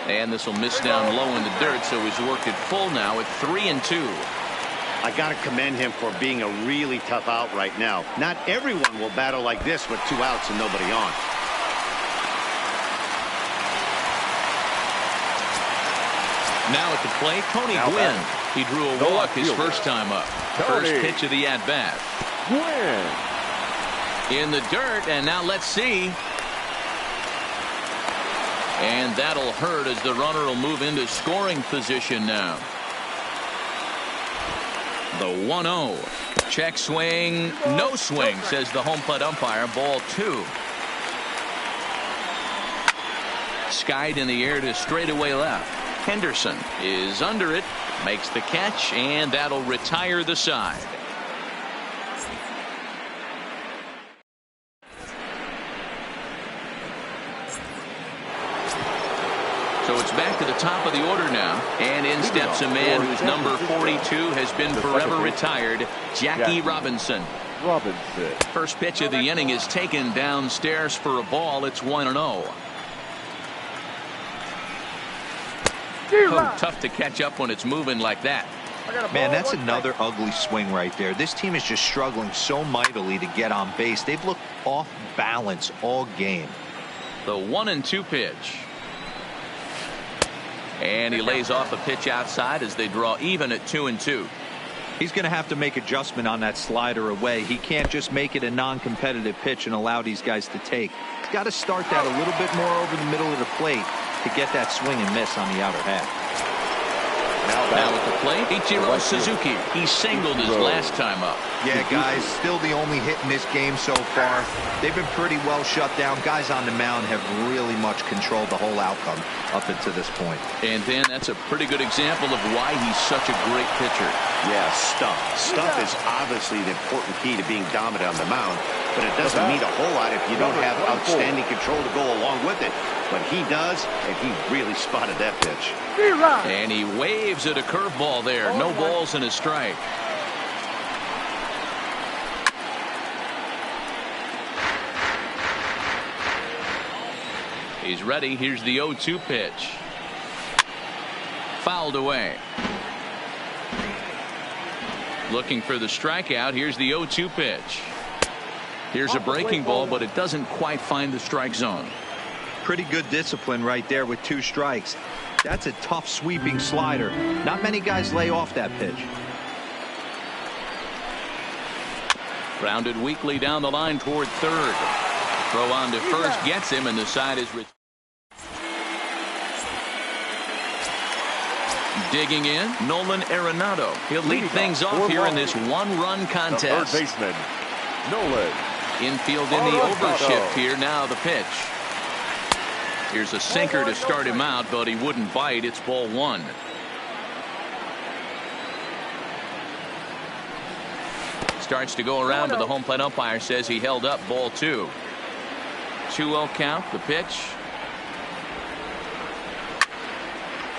And this will miss down low in the dirt, so he's worked it full now at 3-2. I got to commend him for being a really tough out right now. Not everyone will battle like this with 2 outs and nobody on. Now at the plate, Tony Gwynn. He drew a walk his first time up. First pitch of the at-bat. In the dirt, and now let's see. And that'll hurt as the runner will move into scoring position now. The 1-0. Check swing. No swing, says the home plate umpire. Ball 2. Skied in the air to straightaway left. Henderson is under it, makes the catch, and that'll retire the side. So it's back to the top of the order now, and in steps a man whose number 42 has been forever retired, Jackie Robinson. First pitch of the inning is taken downstairs for a ball. It's 1-0. Oh, tough to catch up when it's moving like that. Man, that's another ugly swing right there. This team is just struggling so mightily to get on base. They've looked off balance all game. The 1-2 pitch. And he lays off a pitch outside as they draw even at 2-2. He's going to have to make adjustment on that slider away. He can't just make it a non-competitive pitch and allow these guys to take. He's got to start that a little bit more over the middle of the plate to get that swing and miss on the outer half. Now at the plate, Ichiro Suzuki. He singled his last time up. Yeah, guys, still the only hit in this game so far. They've been pretty well shut down. Guys on the mound have really much controlled the whole outcome up until this point. And then that's a pretty good example of why he's such a great pitcher. Yeah, stuff. Stuff is obviously the important key to being dominant on the mound, but it doesn't mean a whole lot if you don't have outstanding control to go along with it. But he does, and he really spotted that pitch. And he waves at a curveball there. No balls and a strike. He's ready. Here's the 0-2 pitch. Fouled away. Looking for the strikeout. Here's the 0-2 pitch. Here's a breaking ball, but it doesn't quite find the strike zone. Pretty good discipline right there with 2 strikes. That's a tough sweeping slider. Not many guys lay off that pitch. Grounded weakly down the line toward third. Throw on to first gets him, and the side is digging in. Nolan Arenado. He'll lead things off here in this 1-run contest. Third baseman, Nolan. Infield in the overshift here. Now the pitch. Here's a sinker to start him out, but he wouldn't bite. It's ball 1. Starts to go around, but the home plate umpire says he held up. Ball 2. 2-0 count. The pitch.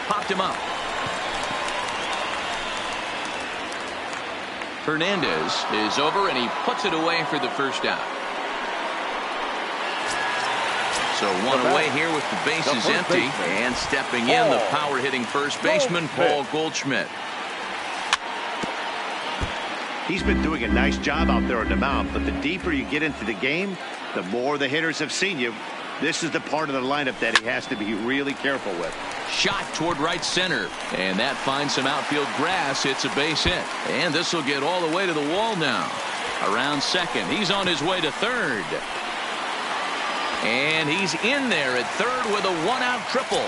Popped him up. Hernandez is over, and he puts it away for the first out. So one away here with the bases empty, and stepping in the power-hitting first baseman, Paul Goldschmidt. He's been doing a nice job out there on the mound, but the deeper you get into the game, the more the hitters have seen you. This is the part of the lineup that he has to be really careful with. Shot toward right center, and that finds some outfield grass. It's a base hit, and this will get all the way to the wall now. Around second, he's on his way to third. And he's in there at third with a 1-out triple.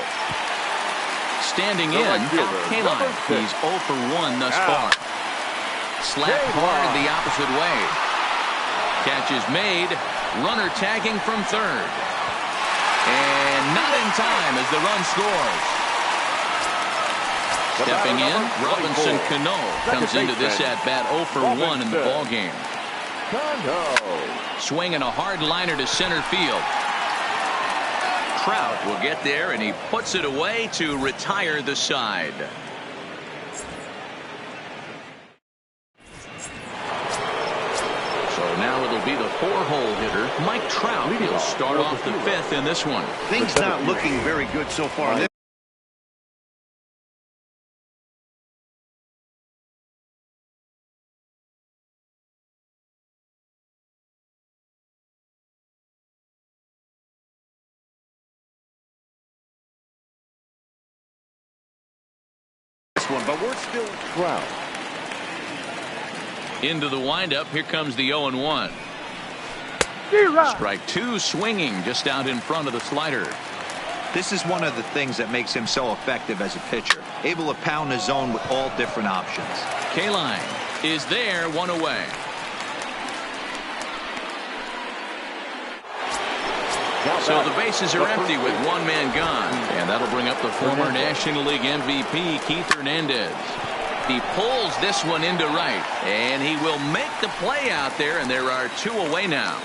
Standing in, Al Kaline. He's 0 for 1 thus far. Slapped hard the opposite way. Catch is made. Runner tagging from third. And not in time as the run scores. Stepping in, Robinson Cano comes into this at-bat 0 for 1 in the ballgame. Swinging a hard liner to center field. Trout will get there, and he puts it away to retire the side. So now it'll be the 4-hole hitter, Mike Trout. He'll start off the 5th in this one. Things not looking very good so far. But we're still Trout. Into the windup. Here comes the 0-1. Strike 2 swinging just out in front of the slider. This is one of the things that makes him so effective as a pitcher. Able to pound the zone with all different options. Kaline is there, 1 away. So the bases are empty with 1 man gone. And that'll bring up the former National League MVP, Keith Hernandez. He pulls this one into right. And he will make the play out there, and there are 2 away now.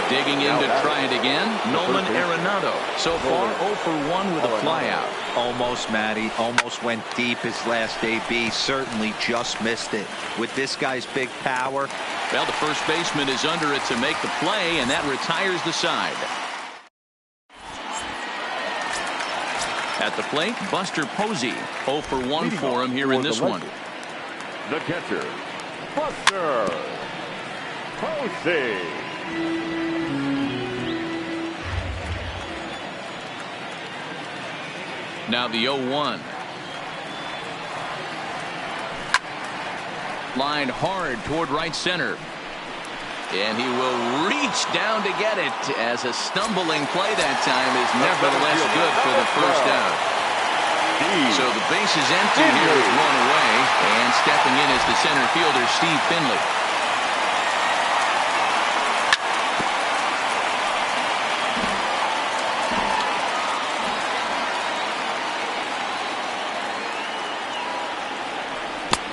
Digging in to try it again, Nolan Arenado. So far, 0 for 1 with a flyout. Almost, Matty. Almost went deep his last AB. Certainly just missed it. With this guy's big power. Well, the first baseman is under it to make the play, and that retires the side. At the plate, Buster Posey. 0 for 1 for him here in this one. The catcher, Buster Posey. Now the 0-1. Line hard toward right center. And he will reach down to get it, as a stumbling play that time is nevertheless good for the first out. So the base is empty here with 1 away. And stepping in is the center fielder, Steve Finley.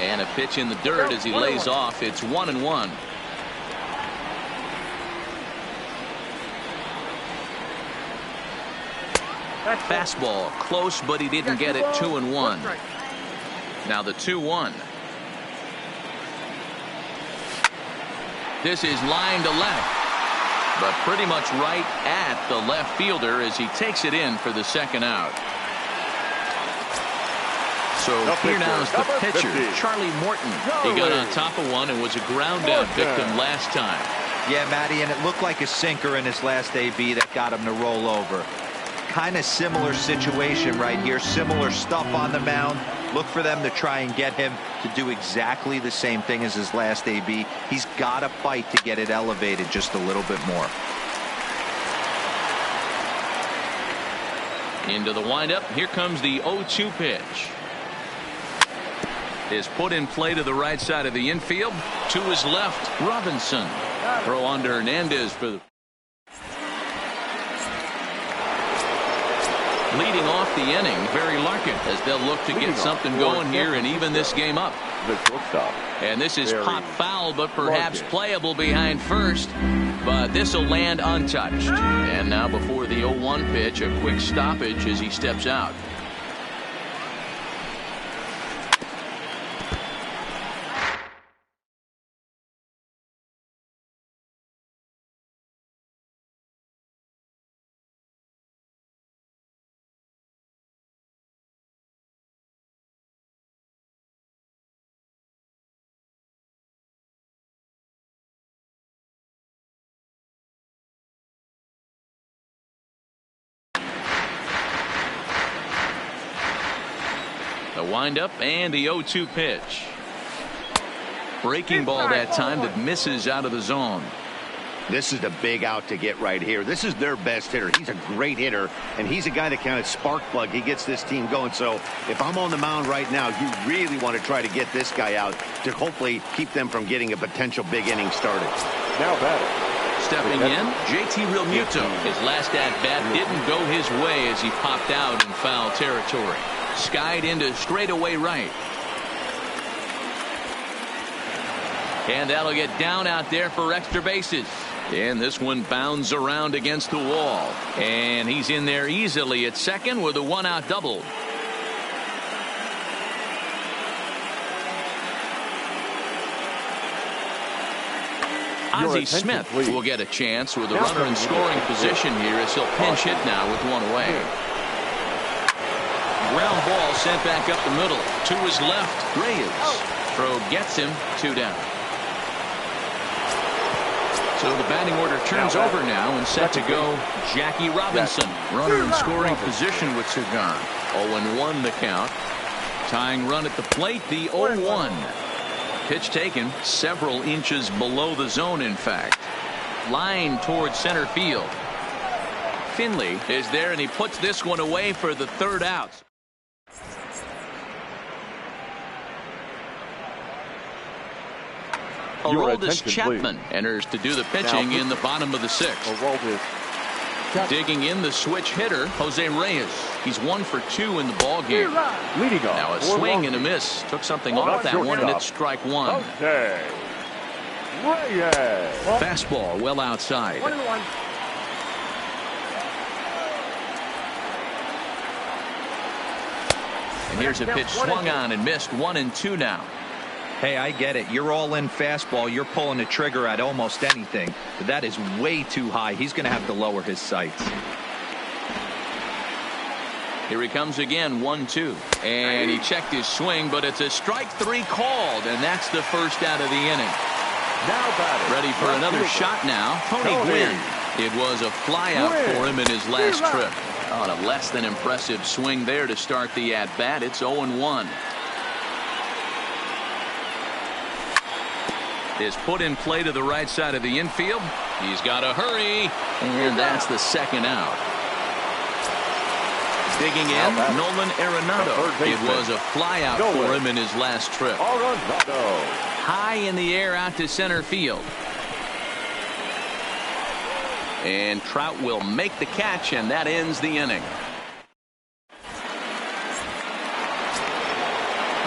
And a pitch in the dirt as he lays off. It's 1-1. Fastball close, but he didn't get it. 2-1. Now the 2-1. This is line to left, but pretty much right at the left fielder as he takes it in for the second out. So here now is the pitcher, Charlie Morton. He got on top of one and was a ground out victim last time. Yeah, Matty, and it looked like a sinker in his last AB that got him to roll over. Kind of similar situation right here. Similar stuff on the mound. Look for them to try and get him to do exactly the same thing as his last AB. He's got to fight to get it elevated just a little bit more. Into the windup. Here comes the 0-2 pitch. Is put in play to the right side of the infield. To his left, Robinson. Throw on to Hernandez for the leading off the inning, Barry Larkin, as they'll look to get something going here and even this game up. And this is pop foul, but perhaps playable behind first. But this will land untouched. And now before the 0-1 pitch, a quick stoppage as he steps out. The windup and the 0-2 pitch. Breaking ball that time that misses out of the zone. This is the big out to get right here. This is their best hitter. He's a great hitter, and he's a guy that kind of spark plug. He gets this team going. So if I'm on the mound right now, you really want to try to get this guy out to hopefully keep them from getting a potential big inning started. Now batting. Stepping in, JT Realmuto. His last at-bat didn't go his way as he popped out in foul territory. Skied into straightaway right. And that'll get down out there for extra bases. And this one bounds around against the wall. And he's in there easily at second with a one-out double. Ozzie Smith will get a chance with a runner in scoring position here as he'll pinch hit now with one away. Ground ball sent back up the middle. To his left, Reyes. Throw gets him, 2 down. So the batting order turns over now and set to go Jackie Robinson. Runner in scoring position with 2 gone. 0-1 the count. Tying run at the plate, the 0-1. Pitch taken several inches below the zone, in fact. Line towards center field. Finley is there, and he puts this one away for the 3rd out. Aroldis Chapman enters to do the pitching in the bottom of the 6th. Digging in the switch hitter, Jose Reyes. He's 1 for 2 in the ball game. Leading off. Now a swing and a miss. Took something off that one, and it's strike 1. Okay. Reyes. Fastball well outside. 1-1. And here's a pitch swung on and missed. 1-2 now. Hey, I get it. You're all in fastball. You're pulling the trigger at almost anything. But that is way too high. He's going to have to lower his sights. Here he comes again, 1-2. And he checked his swing, but it's a strike 3 called, and that's the first out of the inning. Now batting. Ready for another shot now, Tony Gwynn. It was a flyout for him in his last trip. On a less than impressive swing there to start the at-bat. It's 0-1. Is put in play to the right side of the infield. He's got to hurry, and that's the 2nd out. Digging in, Nolan Arenado. It was a flyout for him in his last trip. High in the air out to center field. And Trout will make the catch, and that ends the inning.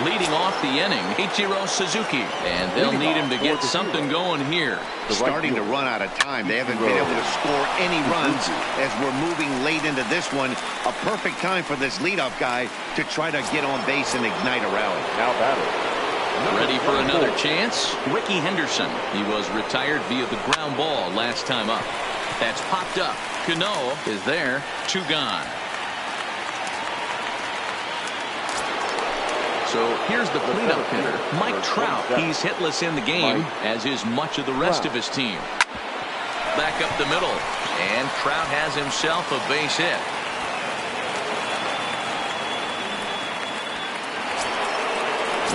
Leading off the inning, Ichiro Suzuki, and they'll need him to get something going here. Starting to run out of time. They haven't been able to score any runs as we're moving late into this one. A perfect time for this leadoff guy to try to get on base and ignite a rally. Now batting. Ready for another chance? Ricky Henderson. He was retired via the ground ball last time up. That's popped up. Cano is there. 2 gone. So here's the cleanup hitter, Mike Trout. He's hitless in the game, as is much of the rest of his team. Back up the middle, and Trout has himself a base hit.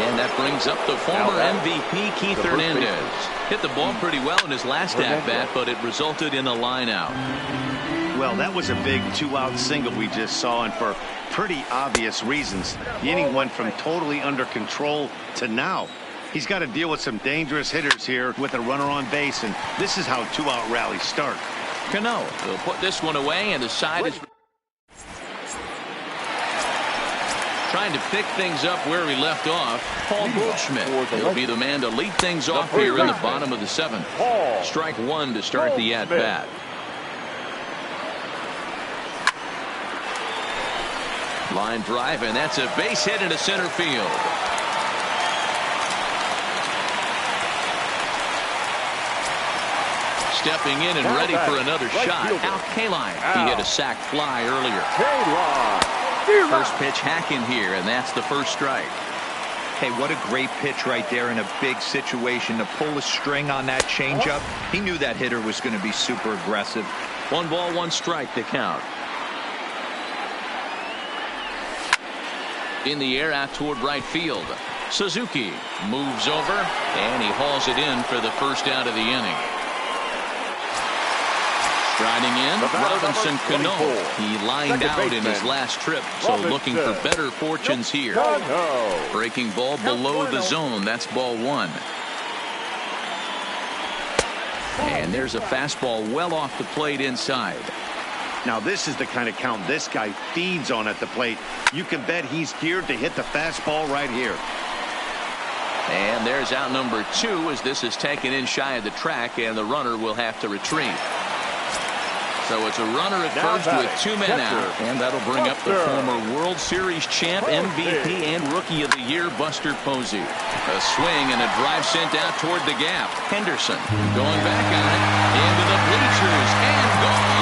And that brings up the former MVP, Keith Hernandez. Hit the ball pretty well in his last at-bat, but it resulted in a line out. Well, that was a big 2-out single we just saw, and for pretty obvious reasons. The inning went from totally under control to now. He's got to deal with some dangerous hitters here with a runner on base, and this is how 2-out rallies start. Cano will put this one away, and the side is trying to pick things up where he left off. Paul Goldschmidt. He'll be the man to lead things off here in the bottom of the 7th. Strike 1 to start the at-bat. Line drive, and that's a base hit into center field. Stepping in and ready for another shot, Al Kaline. He hit a sac fly earlier. First pitch hacking here, and that's the first strike. Hey, what a great pitch right there in a big situation. To pull a string on that changeup, he knew that hitter was going to be super aggressive. 1 ball, 1 strike to count. In the air out toward right field. Suzuki moves over, and he hauls it in for the first out of the inning. Riding in, Robinson Cano. He lined out in his last trip, so looking for better fortunes here. Breaking ball below the zone. That's ball one. And there's a fastball well off the plate inside. Now this is the kind of count this guy feeds on at the plate. You can bet he's geared to hit the fastball right here. And there's out number two as this is taken in shy of the track, and the runner will have to retreat. So it's a runner at first with two men out, and that'll bring up the former World Series champ, MVP, and Rookie of the Year, Buster Posey. A swing and a drive sent out toward the gap. Henderson going back on it into the bleachers and gone.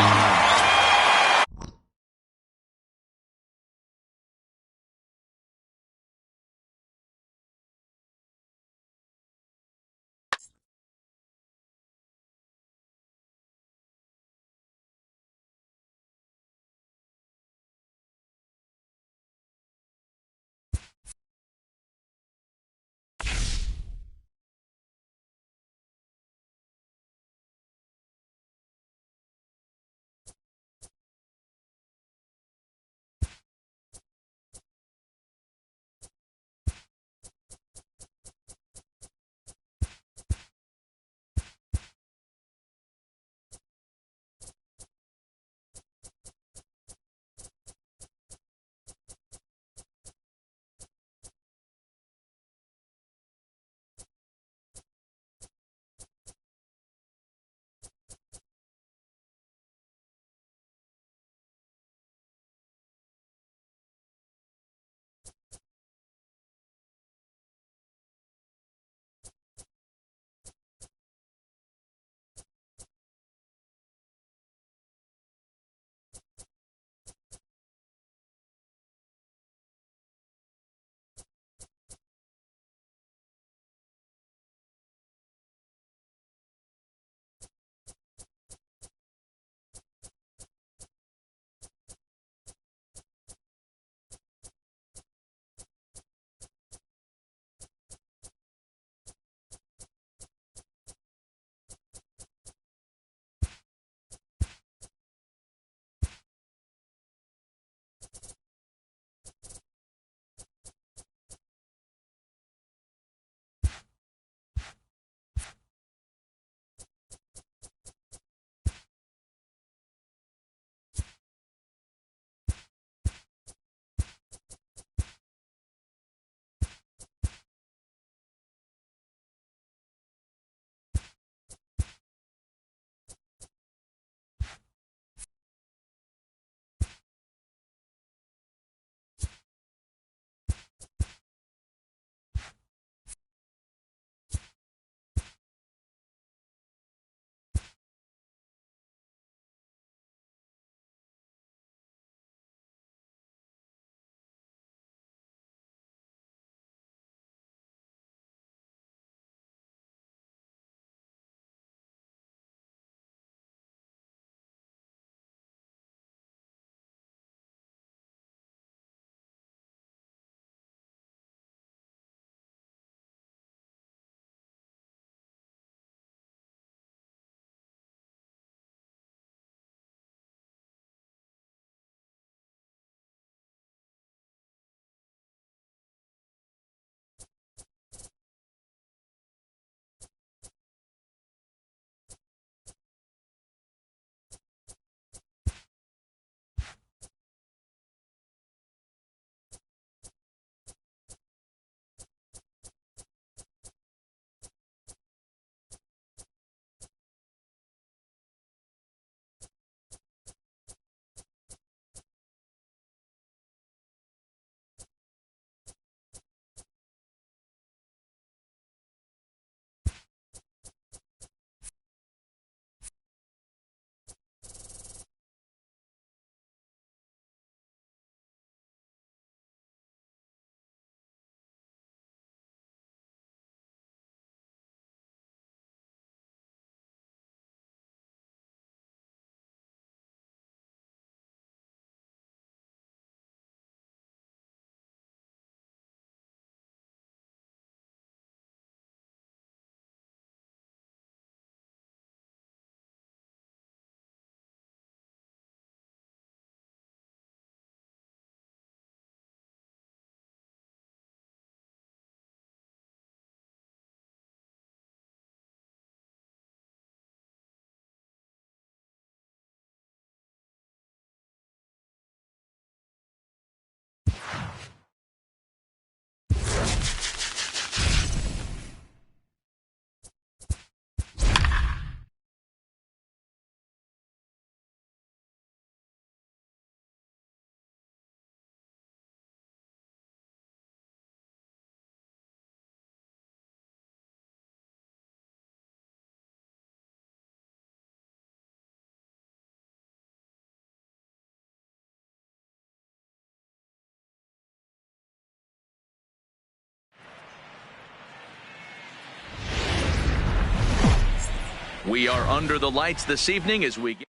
We are under the lights this evening as we get.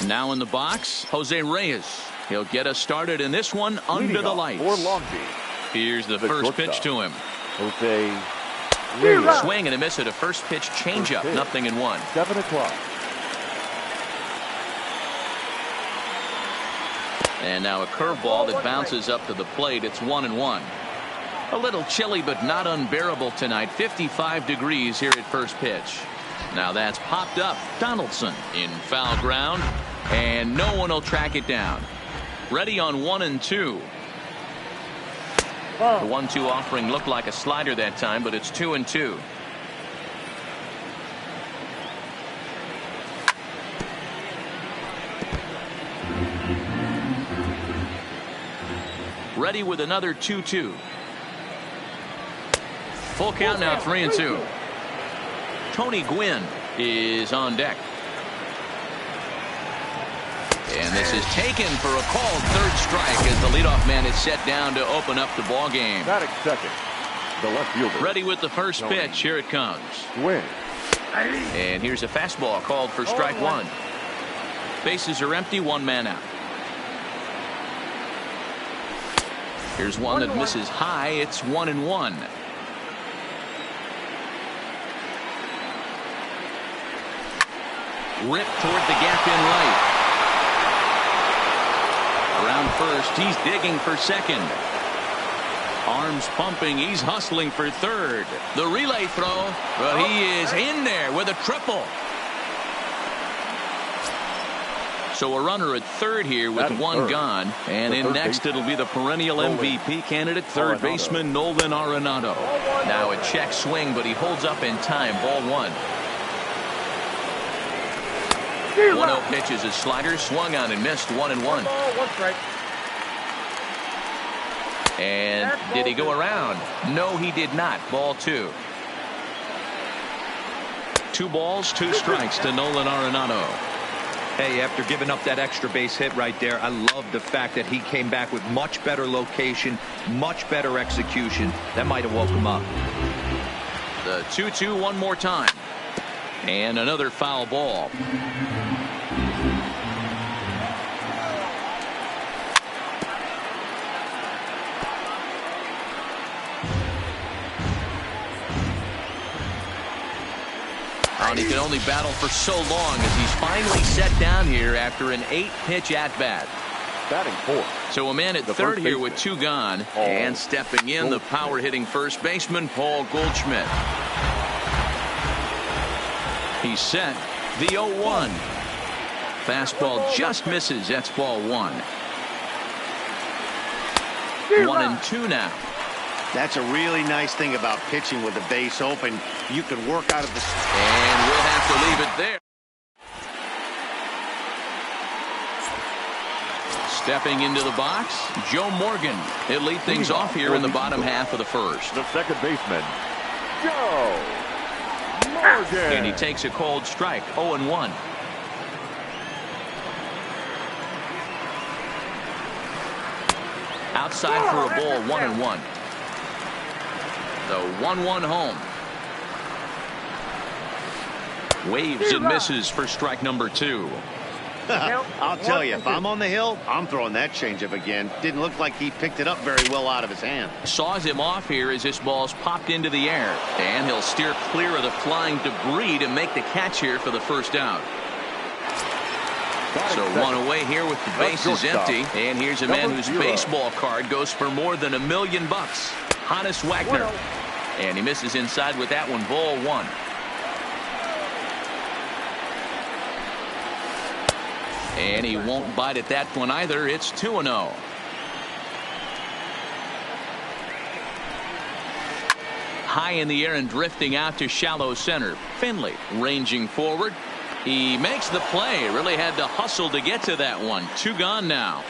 Now in the box, Jose Reyes. He'll get us started in this one under the lights. Here's the first pitch to him. Jose Reyes. Swing and a miss at a first pitch changeup. 0-1. 7 o'clock. And now a curveball that bounces up to the plate. It's 1-1. A little chilly but not unbearable tonight. 55 degrees here at first pitch. Now that's popped up. Donaldson in foul ground, and no one will track it down. Ready on 1-2. The 1-2 offering looked like a slider that time, but it's 2-2. Ready with another 2-2. Full count now, 3-2. Tony Gwynn is on deck. And this is taken for a called third strike as the leadoff man is set down to open up the ball game. Batting second, the left fielder. Ready with the first pitch. Here it comes. Gwynn. And here's a fastball called for strike one. Bases are empty, one man out. Here's one that misses high. It's 1-1. Ripped toward the gap in right. Around first, he's digging for second. Arms pumping, he's hustling for third. The relay throw, but he is in there with a triple. So a runner at third here with one gone. And in next, it'll be the perennial MVP candidate, third baseman Nolan Arenado. Now a check swing, but he holds up in time. Ball one. 1-0 pitch is a slider, swung on and missed. 1-1. And did he go around? No, he did not. Ball two. 2 balls, 2 strikes to Nolan Arenado. Hey, after giving up that extra base hit right there, I love the fact that he came back with much better location, much better execution. That might have woke him up. The 2-2 one more time. And another foul ball. And he can only battle for so long as he's finally set down here after an 8-pitch at-bat. Batting fourth. So a man at third here with 2 gone. And stepping in, the power-hitting first baseman, Paul Goldschmidt. He's set. The 0-1. Fastball just misses. That's ball 1. 1-2 now. That's a really nice thing about pitching with the base open. You can work out of the... And we'll have to leave it there. Stepping into the box, Joe Morgan. He'll lead things off here in the bottom half of the first. The second baseman, Joe Morgan. And he takes a cold strike, 0-1. Outside for a ball, 1-1. The 1-1 home. Waves and misses for strike number 2. I'll tell you, if I'm on the hill, I'm throwing that changeup again. Didn't look like he picked it up very well out of his hand. Saws him off here as this ball's popped into the air. And he'll steer clear of the flying debris to make the catch here for the first out. So one away here with the bases empty. And here's a man whose baseball card goes for more than $1 million. Honus Wagner. And he misses inside with that one. Ball 1. And he won't bite at that one either. It's 2-0. High in the air and drifting out to shallow center. Finley ranging forward. He makes the play. Really had to hustle to get to that one. 2 gone now.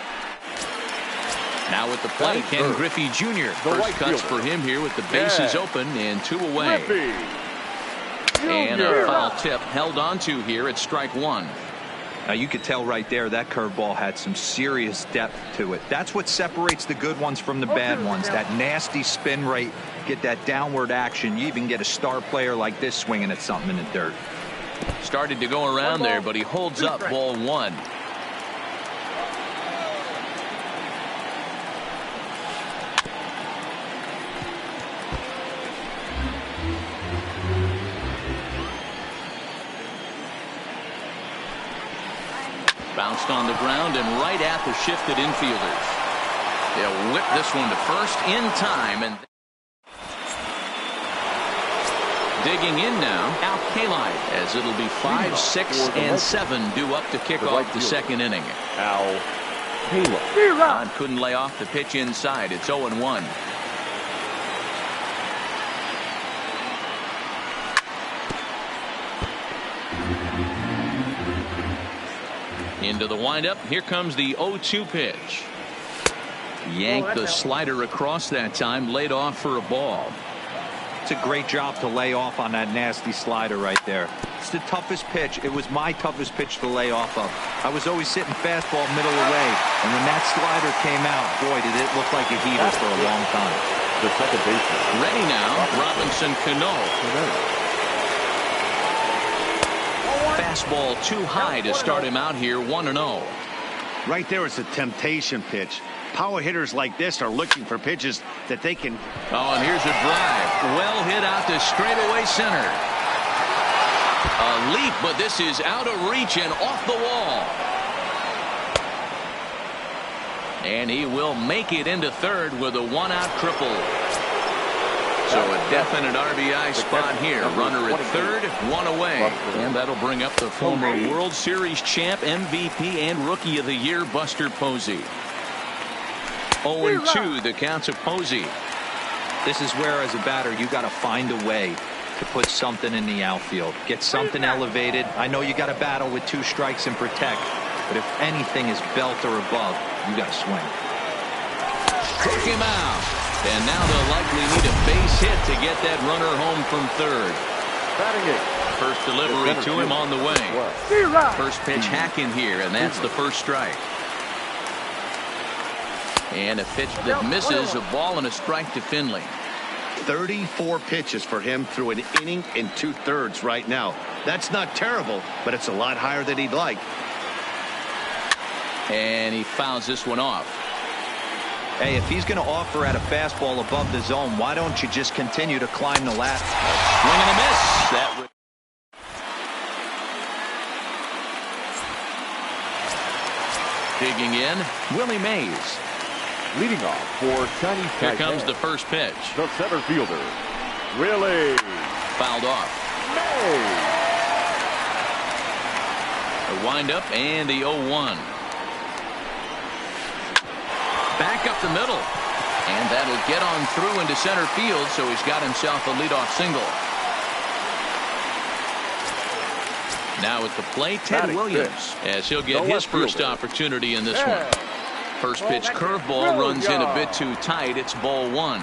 Now with the play, Ken Griffey Jr. First cuts for him here with the bases open and 2 away. And a foul tip held on to here at strike 1. Now you could tell right there that curveball had some serious depth to it. That's what separates the good ones from the bad ones. That nasty spin rate get that downward action. You even get a star player like this swinging at something in the dirt. Started to go around there, but he holds up ball one. Bounced on the ground and right at the shifted infielders. They'll whip this one to first in time. And digging in now, Al Kaline, as it'll be 5, 6, and 7 due up to kick off the second inning. Al Kaline couldn't lay off the pitch inside. It's 0-1. Into the windup. Here comes the 0-2 pitch. Yanked the slider across that time, laid off for a ball. It's a great job to lay off on that nasty slider right there. It's the toughest pitch. It was my toughest pitch to lay off of. I was always sitting fastball middle away, and when that slider came out, boy, did it look like a heater for a long time. The second baseman. Ready now, Robinson Cano. Fastball too high to start him out here, 1-0. Right there is a temptation pitch. Power hitters like this are looking for pitches that they can. Oh, and here's a drive. Well hit out to straightaway center. A leap, but this is out of reach and off the wall. And he will make it into third with a one-out triple. So a definite RBI spot here. Runner at third, one away. And that'll bring up the former World Series champ, MVP, and Rookie of the Year, Buster Posey. 0-2, the count's of Posey. This is where, as a batter, you got to find a way to put something in the outfield. Get something elevated. I know you got to battle with 2 strikes and protect, but if anything is belt or above, you got to swing. Took him out. And now they'll likely need a base hit to get that runner home from third. First delivery to him on the way. First pitch hacking here, and that's the first strike. And a pitch that misses, a ball and a strike to Finley. 34 pitches for him through an inning and 2/3 right now. That's not terrible, but it's a lot higher than he'd like. And he fouls this one off. Hey, if he's going to offer at a fastball above the zone, why don't you just continue to climb the ladder? Swing and a miss. That digging in, Willie Mays. Leading off for Chinese Taipei. Here comes the first pitch. The center fielder, Willie. Fouled off. Mays. The windup and the 0-1. Back up the middle. And that'll get on through into center field, so he's got himself a leadoff single. Now at the plate, Ted Williams, as he'll get his first opportunity in this one. First pitch curveball runs in a bit too tight. It's ball one.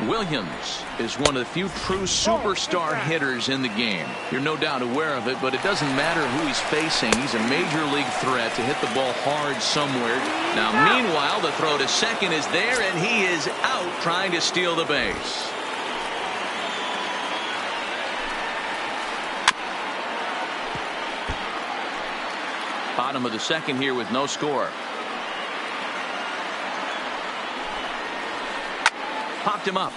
Williams is one of the few true superstar hitters in the game. You're no doubt aware of it, but it doesn't matter who he's facing. He's a major league threat to hit the ball hard somewhere. Now, meanwhile, the throw to second is there, and he is out trying to steal the base. Bottom of the second here with no score. Popped him up.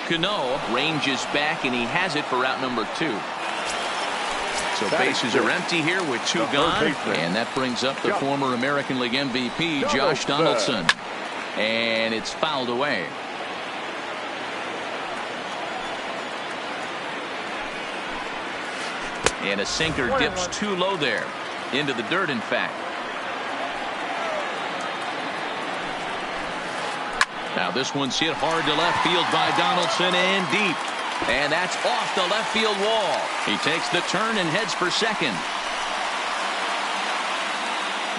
Cano ranges back, and he has it for out number 2. So bases are empty here with 2 gone, and that brings up the former American League MVP, Josh Donaldson. And it's fouled away. And a sinker dips too low there. Into the dirt, in fact. Now this one's hit hard to left field by Donaldson and deep. And that's off the left field wall. He takes the turn and heads for second.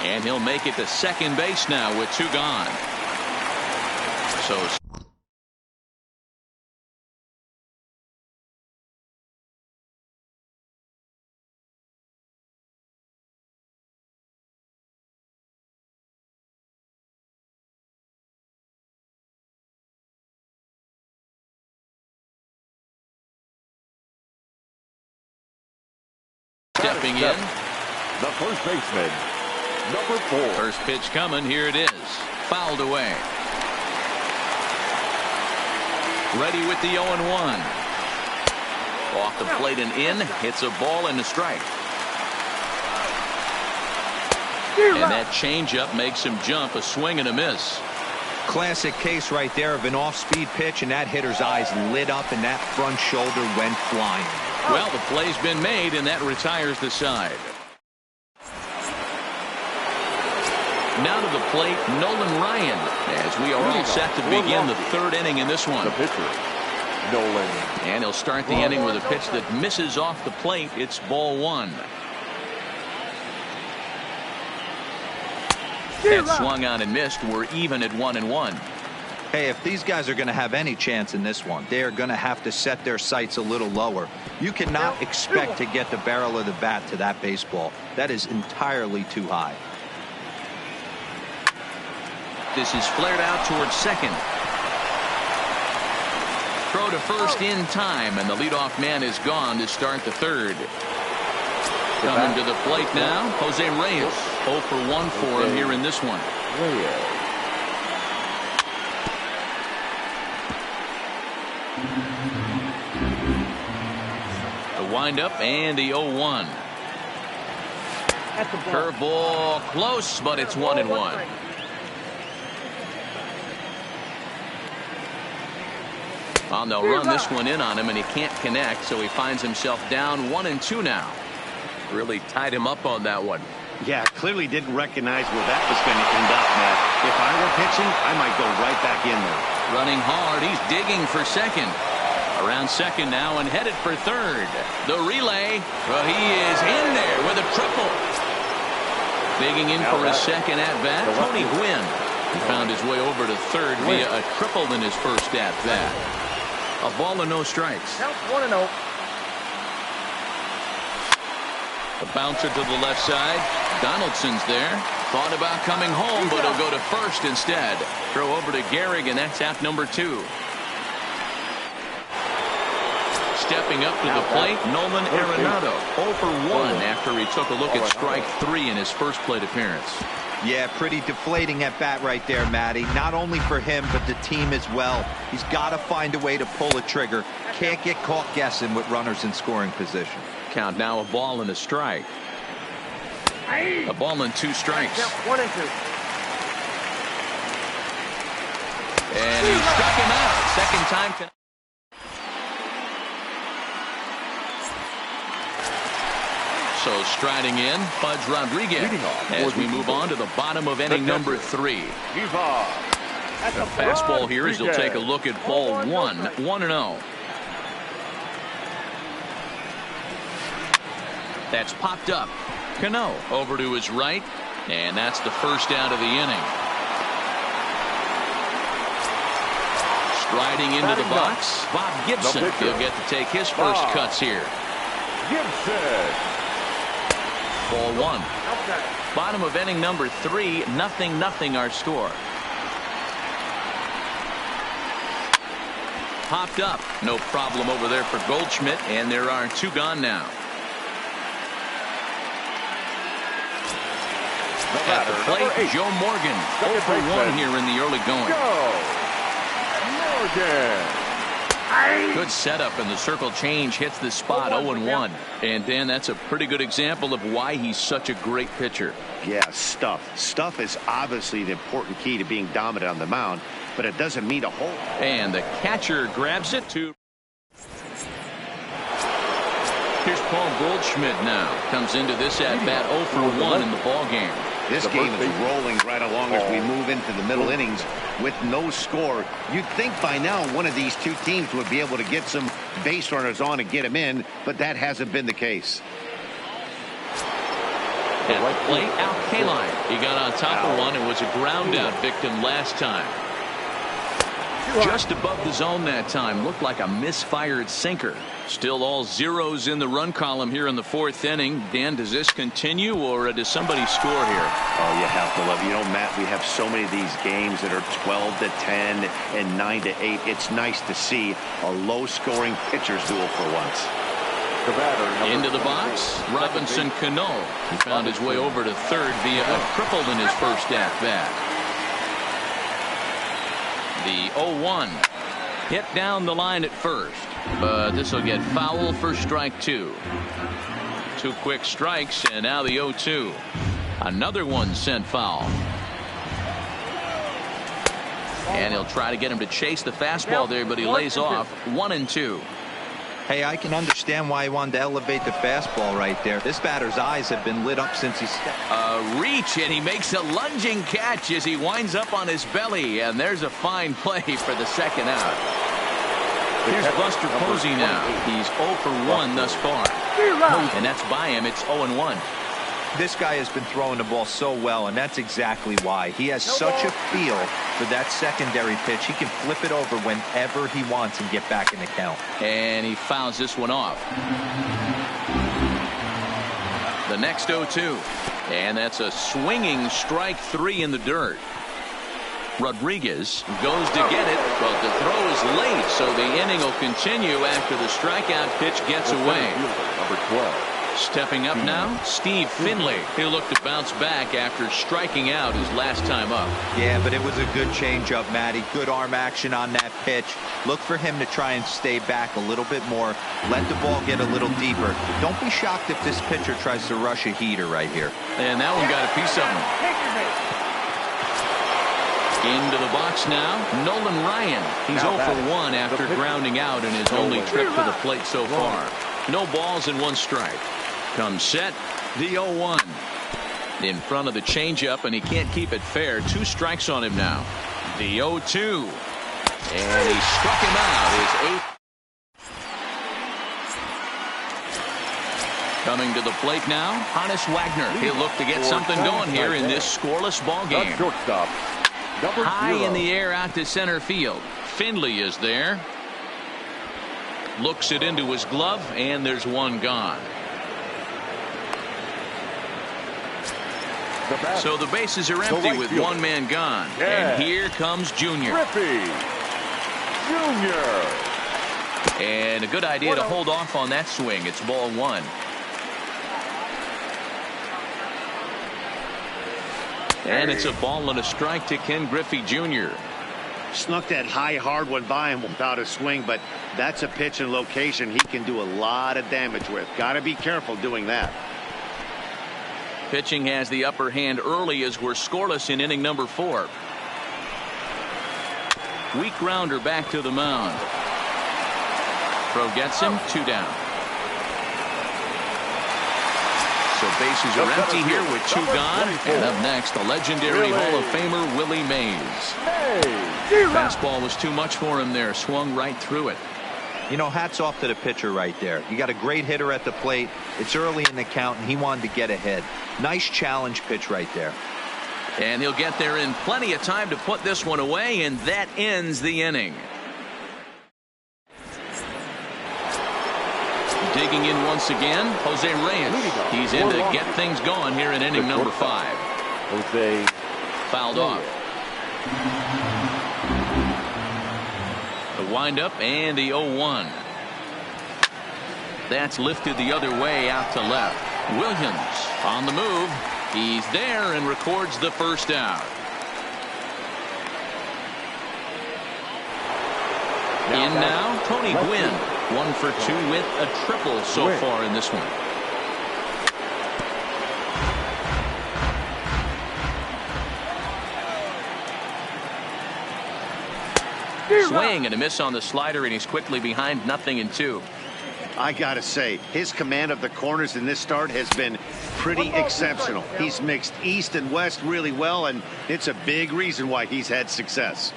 And he'll make it to second base now with 2 gone. So Stepping in. The first baseman, number 4. First pitch coming. Here it is. Fouled away. Ready with the 0-1. Off the plate and in. Hits a ball and a strike. And that changeup makes him jump. A swing and a miss. Classic case right there of an off-speed pitch, and that hitter's eyes lit up and that front shoulder went flying. Well, the play's been made, and that retires the side. Now to the plate, Nolan Ryan, as we are all set to begin the third inning in this one. The pitcher, Nolan. And he'll start the inning with a pitch that misses off the plate. It's ball 1. That swung on and missed. We're even at 1-1. Hey, if these guys are going to have any chance in this one, they are going to have to set their sights a little lower. You cannot expect to get the barrel of the bat to that baseball. That is entirely too high. This is flared out towards second. Throw to first in time, and the leadoff man is gone to start the third. Coming to the plate now, Jose Reyes. 0 for 1 for him here in this one. The windup and the 0-1. Curveball close, but it's 1-1. And they'll run this one in on him, and he can't connect, so he finds himself down 1-2 now. Really tied him up on that one. Yeah, clearly didn't recognize where that was going to end up, Matt. If I were pitching, I might go right back in there. Running hard, he's digging for second. Around second now and headed for third. The relay, well, he is in there with a triple. Digging in for his second at-bat, Tony Gwynn. He found his way over to third via a triple in his first at-bat. A ball and no strikes. Count 1-0. A bouncer to the left side. Donaldson's there. Thought about coming home, but he'll go to first instead. Throw over to Gehrig, and that's out number 2. Stepping up to the plate, Nolan Arenado. 0 for 1 after he took a look at strike 3 in his first plate appearance. Yeah, pretty deflating at bat right there, Matty. Not only for him, but the team as well. He's got to find a way to pull a trigger. Can't get caught guessing with runners in scoring position. Count now, a ball and a strike. A ball and 2 strikes. Count 1-2. And he struck him out. Second time tonight. So striding in, Pudge Rodriguez as we move on to the bottom of inning number 3. The fastball here as he'll take a look at ball 1, 1-0. That's popped up. Cano over to his right, and that's the first out of the inning. Striding into the box, Bob Gibson. He'll get to take his first cuts here. Gibson. Ball 1. Bottom of inning number 3, 0-0 our score. Popped up. No problem over there for Goldschmidt, and there are 2 gone now. At the plate, Joe Morgan. 0 for 1 here in the early going. Good setup, and the circle change hits the spot. 0-1. And Dan, that's a pretty good example of why he's such a great pitcher. Yeah, stuff. Stuff is obviously the important key to being dominant on the mound, but it doesn't mean a whole. And the catcher grabs it to. Here's Paul Goldschmidt now. Comes into this at bat 0 for 1 in the ball game. This game is rolling right along as we move into the middle innings with no score. You'd think by now one of these 2 teams would be able to get some base runners on and get them in, but that hasn't been the case. At the plate, Al Kaline. He got on top of one and was a ground out victim last time. Just above the zone that time. Looked like a misfired sinker. Still all zeros in the run column here in the 4th inning. Dan, does this continue, or does somebody score here? Oh, you have to love. You know, Matt, we have so many of these games that are 12-10 and 9-8. It's nice to see a low-scoring pitcher's duel for once. Into the box, Robinson Cano. He found his way over to third via a triple in his first at-bat. The 0-1 hit down the line at first, but this will get foul for strike two. Two quick strikes, and now the 0-2. Another one sent foul. And he'll try to get him to chase the fastball there, but he lays off. 1-2. Hey, I can understand why he wanted to elevate the fastball right there. This batter's eyes have been lit up since he stepped. A reach, and he makes a lunging catch as he winds up on his belly, and there's a fine play for the second out. Here's Buster Posey now. He's 0 for 1 thus far, and that's by him. It's 0-1. This guy has been throwing the ball so well, and that's exactly why. He has such a feel for that secondary pitch. He can flip it over whenever he wants and get back in the count. And he fouls this one off. The next 0-2. And that's a swinging strike three in the dirt. Rodriguez goes to get it, but the throw is late, so the inning will continue after the strikeout pitch gets away. Number 12. Stepping up now, Steve Finley. He'll look to bounce back after striking out his last time up. Yeah, but it was a good changeup, Matty. Good arm action on that pitch. Look for him to try and stay back a little bit more. Let the ball get a little deeper. Don't be shocked if this pitcher tries to rush a heater right here. And that one got a piece of him. Into the box now, Nolan Ryan. He's 0 for 1 after grounding out in his only trip to the plate so far. No balls and 1 strike. Comes set, the 0-1. In front of the changeup, and he can't keep it fair. 2 strikes on him now. The 0-2. And he struck him out. His 8th. Coming to the plate now, Honus Wagner. He'll look to get something going here in this scoreless ball game. Shortstop. High in the air out to center field. Finley is there. Looks it into his glove, and there's one gone. So the bases are empty with one man gone. And here comes Junior. Griffey Junior. And a good idea to hold off on that swing. It's ball 1. And it's a ball and a strike to Ken Griffey Jr. Snuck that high hard one by him without a swing, but that's a pitch and location he can do a lot of damage with. Got to be careful doing that. Pitching has the upper hand early as we're scoreless in inning number 4. Weak grounder back to the mound. Throw gets him, 2 down. So bases are empty here with 2 gone. And up next, the legendary Hall of Famer Willie Mays. Fastball was too much for him there. Swung right through it. You know, hats off to the pitcher right there. You got a great hitter at the plate. It's early in the count, and he wanted to get ahead. Nice challenge pitch right there. And he'll get there in plenty of time to put this one away, and that ends the inning. Digging in once again, Jose Reyes. He's in to get things going here in inning number 5. Jose fouled off. The windup and the 0-1. That's lifted the other way out to left. Williams on the move. He's there and records the first out. In now, Tony Gwynn. 1 for 2 with a triple so far in this one. Swing and a miss on the slider, and he's quickly behind 0-2. I gotta say, his command of the corners in this start has been pretty exceptional. He's mixed east and west really well, and it's a big reason why he's had success.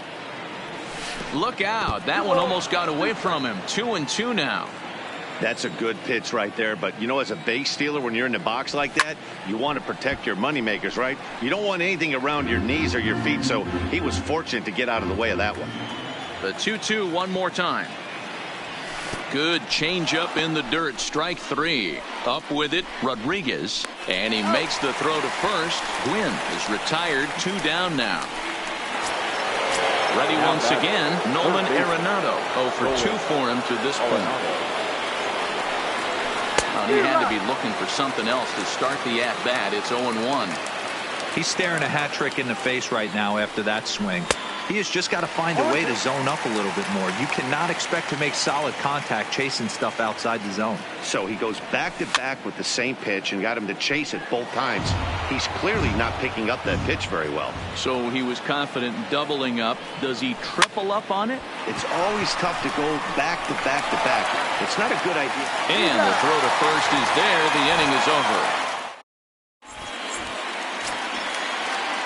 Look out. That one almost got away from him. 2-2 now. That's a good pitch right there, but you know, as a base stealer, when you're in the box like that, you want to protect your moneymakers, right? You don't want anything around your knees or your feet, so he was fortunate to get out of the way of that one. The 2-2 one more time. Good changeup in the dirt. Strike 3. Up with it, Rodriguez, and he makes the throw to first. Gwynn is retired. 2 down now. Ready once again, Nolan Arenado. 0 for 2 for him to this point. down. He had to be looking for something else to start the at-bat. It's 0-1. He's staring a hat trick in the face right now after that swing. He has just got to find a way to zone up a little bit more. You cannot expect to make solid contact chasing stuff outside the zone. So he goes back-to-back with the same pitch and got him to chase it both times. He's clearly not picking up that pitch very well. So he was confident doubling up. Does he triple up on it? It's always tough to go back-to-back-to-back. It's not a good idea. And the throw to first is there. The inning is over.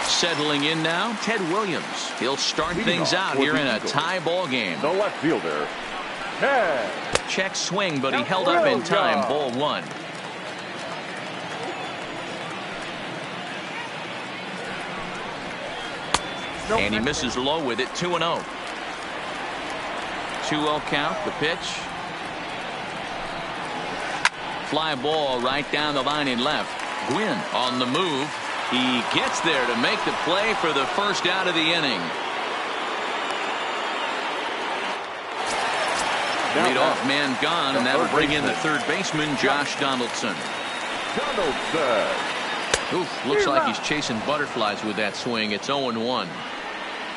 Settling in now, Ted Williams. He'll start things out here in a tie ball game. The left fielder, Ted. Check swing, but he held up in time. Ball one. And he misses low with it. 2-0. 2-0 count. The pitch. Fly ball right down the line in left. Gwynn on the move. He gets there to make the play for the first out of the inning. Leadoff man gone, and that'll bring in the third baseman, Josh Donaldson. Oof, looks like he's chasing butterflies with that swing. It's 0-1.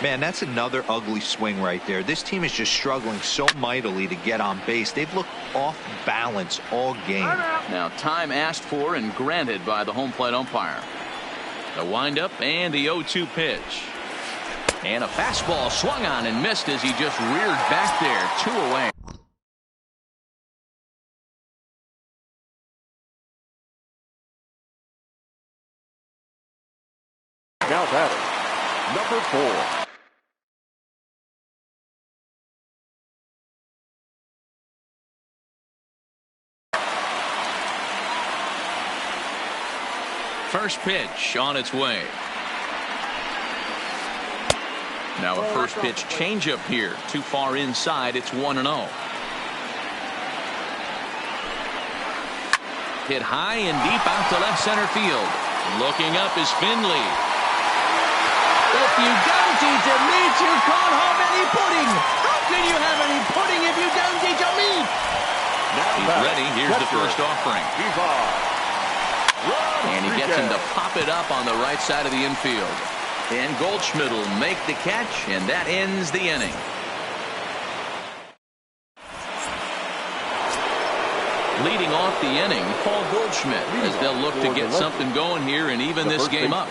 Man, that's another ugly swing right there. This team is just struggling so mightily to get on base. They've looked off balance all game. Now, time asked for and granted by the home plate umpire. The windup and the 0-2 pitch. And a fastball swung on and missed as he just reared back there. 2 away. Now batting, number 4. First pitch on its way. Now a first pitch changeup here. Too far inside. It's 1-0. Hit high and deep out to left center field. Looking up is Finley. If you don't eat a meat, you can't have any pudding. How can you have any pudding if you don't eat your meat? He's ready. Here's the first offering. And he gets him to pop it up on the right side of the infield. And Goldschmidt will make the catch, and that ends the inning. Leading off the inning, Paul Goldschmidt, as they'll look to get something going here and even this game up.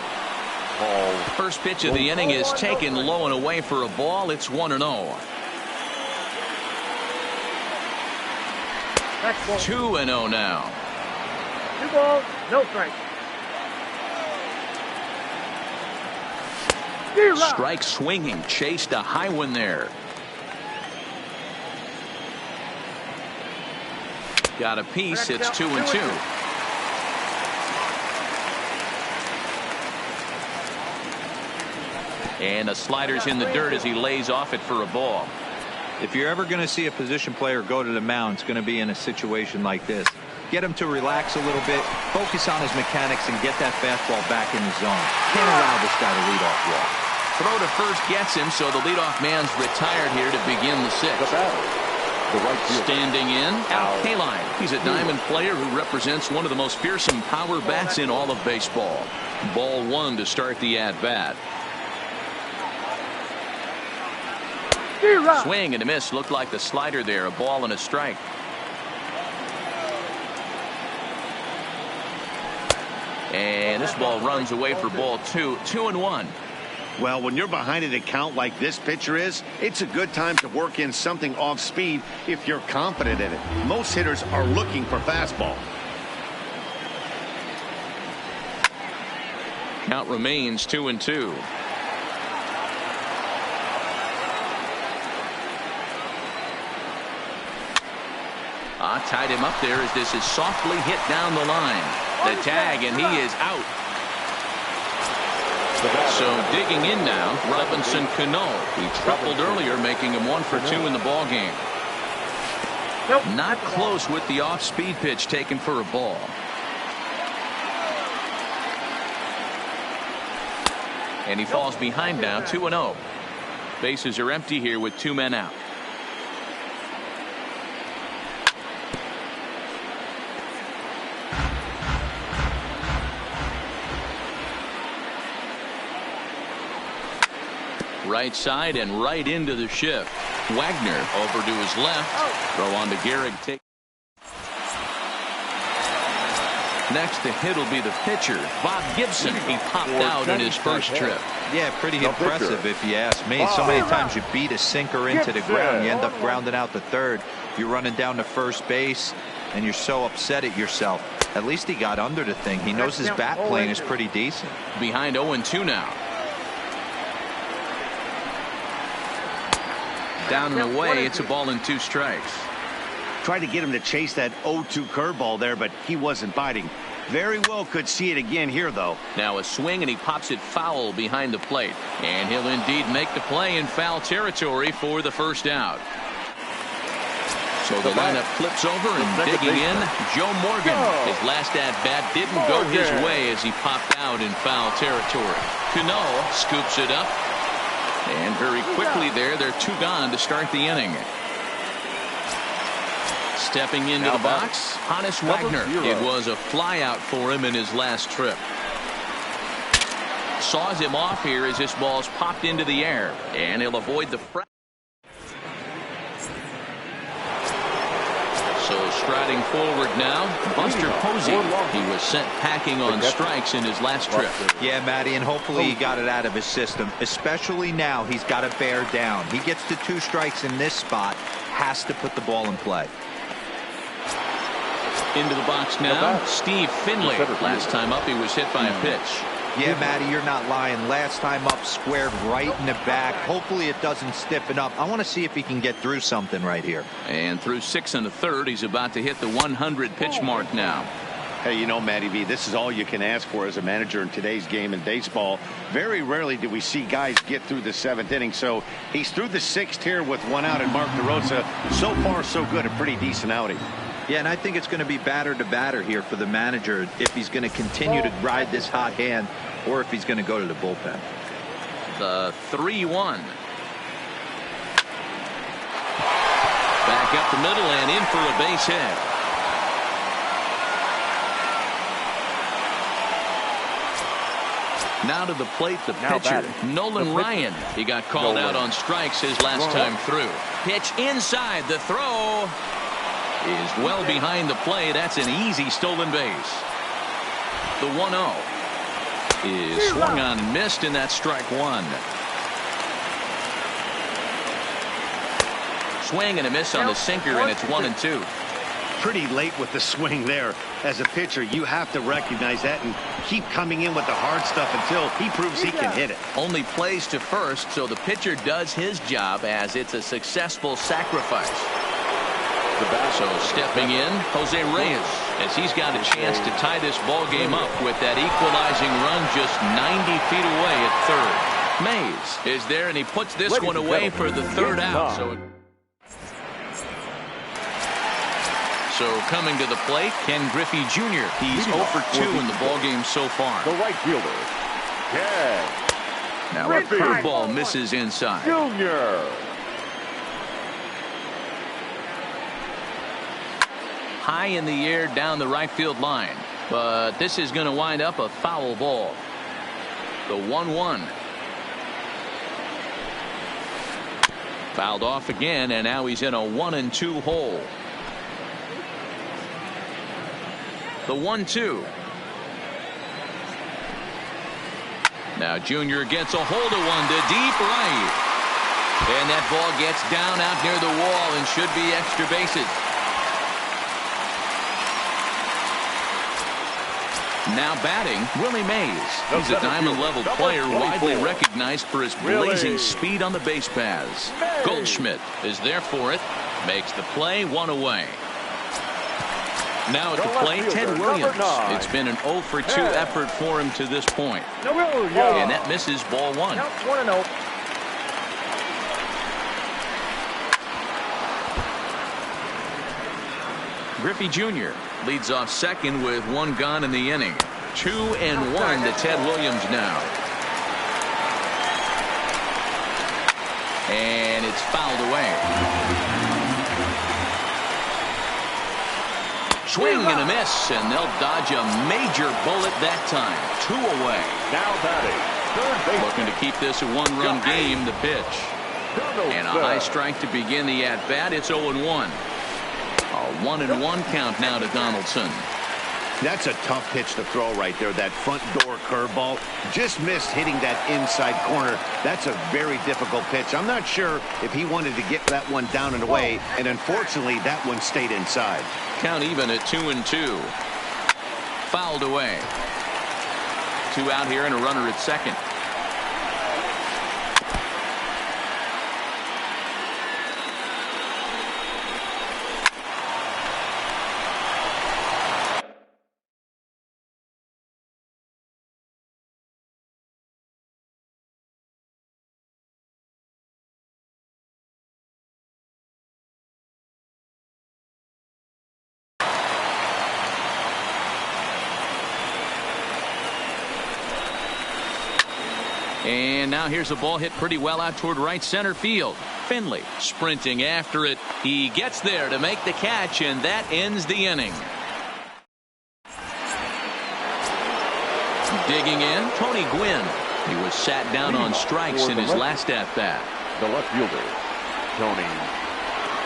First pitch of the inning is taken low and away for a ball. It's 1-0. 2-0 now. 2 balls, no strikes. Strike swinging, chased a high one there. Got a piece. It's 2-2. And the slider's in the dirt as he lays off it for a ball. If you're ever going to see a position player go to the mound, it's going to be in a situation like this. Get him to relax a little bit, focus on his mechanics, and get that fastball back in the zone. Can't allow this guy to lead off walk. Throw to first gets him, so the leadoff man's retired here to begin the sixth. Standing in, Al Kaline. He's a diamond player who represents one of the most fearsome power bats in all of baseball. Ball one to start the at-bat. Swing and a miss. Looked like the slider there. A ball and a strike. And this ball runs away for ball two. 2-1. Well, when you're behind an account like this pitcher is, it's a good time to work in something off speed if you're confident in it. Most hitters are looking for fastball. Count remains 2-2. Tied him up there as this is softly hit down the line. The tag, and he is out. So digging in now, Robinson Cano. He tripled earlier, making him 1 for 2 in the ball game. Not close with the off-speed pitch taken for a ball. And he falls behind now, 2-0. Bases are empty here with 2 men out. Right side and right into the shift. Wagner over to his left. Throw on to Gehrig. Next to hit will be the pitcher, Bob Gibson. He popped out in his first trip. Yeah, pretty impressive if you ask me. So many times you beat a sinker into the ground, you end up grounding out to third. You're running down to first base, and you're so upset at yourself. At least he got under the thing. He knows his bat playing is pretty decent. Behind 0-2 now. Down and away, it's a ball and 2 strikes. Tried to get him to chase that 0-2 curveball there, but he wasn't biting. Very well could see it again here, though. Now a swing, and he pops it foul behind the plate. And he'll indeed make the play in foul territory for the first out. So the lineup flips over, and digging in, Joe Morgan. His last at-bat didn't go his way as he popped out in foul territory. Cano scoops it up. And very quickly there, they're 2 gone to start the inning. Stepping into the box, Honus Wagner. It was a flyout for him in his last trip. Saws him off here as this ball's popped into the air, and he'll avoid the So striding forward now, Buster Posey. He was sent packing on strikes in his last trip. Yeah, Matty, and hopefully he got it out of his system. Especially now, he's got to bear down. He gets to 2 strikes in this spot, has to put the ball in play. Into the box now, Steve Finley. Last time up, he was hit by a pitch. Yeah, Matty, you're not lying. Last time up, squared right in the back. Hopefully it doesn't stiffen up. I want to see if he can get through something right here. And through 6 1/3, he's about to hit the 100 pitch mark now. Hey, you know, Matty V, this is all you can ask for as a manager in today's game in baseball. Very rarely do we see guys get through the 7th inning. So he's through the 6th here with 1 out, and Mark DeRosa. So far, so good. A pretty decent outing. Yeah, and I think it's going to be batter to batter here for the manager if he's going to continue to ride this hot hand or if he's going to go to the bullpen. The 3-1. Back up the middle and in for a base hit. Now to the plate, the pitcher, Nolan Ryan. He got called out on strikes his last time through. Pitch inside. The throw is well behind the play. That's an easy stolen base. The 1-0 is swung on and missed, and that's strike 1. Swing and a miss on the sinker, and it's 1-2. Pretty late with the swing there. As a pitcher, you have to recognize that and keep coming in with the hard stuff until he proves he can hit it. Only plays to first, so the pitcher does his job as it's a successful sacrifice. So stepping in, Jose Reyes, as he's got a chance to tie this ball game up with that equalizing run just 90 feet away at third. Mays is there, and he puts this one away for the 3rd out. So coming to the plate, Ken Griffey Jr. He's 0 for 2 in the ball game so far. The right fielder, Ken. Now a curveball misses inside. Junior. High in the air down the right field line, but this is going to wind up a foul ball. The 1-1. Fouled off again, and now he's in a 1-2 hole. The 1-2. Now Junior gets a hold of one to deep right, and that ball gets down out near the wall and should be extra bases. Now batting, Willie Mays. He's a diamond-level player, widely recognized for his blazing speed on the base paths. Goldschmidt is there for it. Makes the play, 1 away. Now at the plate, Ted Williams. It's been an 0 for 2 effort for him to this point. And that misses, ball 1. 1-0. Griffey Jr. leads off second with 1 gone in the inning. 2-1 to Ted Williams now. And it's fouled away. Swing and a miss, and they'll dodge a major bullet that time. 2 away. Now batting, Looking to keep this a one-run game, the pitch. And a high strike to begin the at-bat. It's 0-1. A 1-1 count now to Donaldson. That's a tough pitch to throw right there. That front door curveball just missed hitting that inside corner. That's a very difficult pitch. I'm not sure if he wanted to get that one down and away, and unfortunately that one stayed inside. Count even at 2-2. Fouled away. 2 out here and a runner at second. And now here's a ball hit pretty well out toward right center field. Finley sprinting after it. He gets there to make the catch, and that ends the inning. Digging in, Tony Gwynn. He was sat down on strikes in his last at-bat. The left fielder, Tony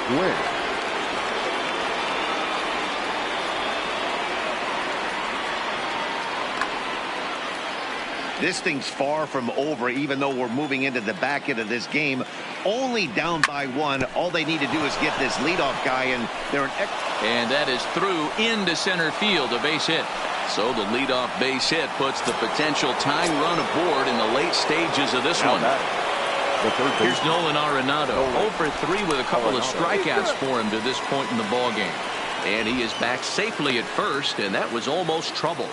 Gwynn. This thing's far from over, even though we're moving into the back end of this game. Only down by 1. All they need to do is get this leadoff guy, and they're and that is through into center field, a base hit. So the leadoff base hit puts the potential tying run aboard in the late stages of this one. Here's Nolan Arenado, 0 for 3 with a couple of strikeouts for him to this point in the ballgame. And he is back safely at first, and that was almost trouble.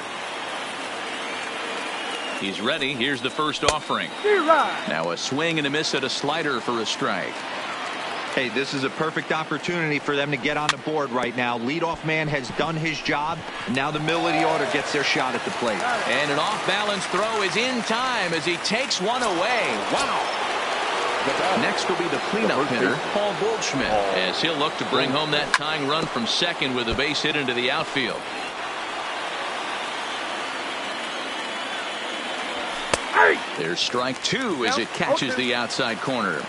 He's ready. Here's the first offering. Now a swing and a miss at a slider for a strike. Hey, this is a perfect opportunity for them to get on the board right now. Leadoff man has done his job. And now the middle of the order gets their shot at the plate. And an off-balance throw is in time as he takes one away. Wow. Next will be the cleanup hitter, Paul Goldschmidt, as he'll look to bring home that tying run from second with a base hit into the outfield. There's strike 2 as it catches the outside corner.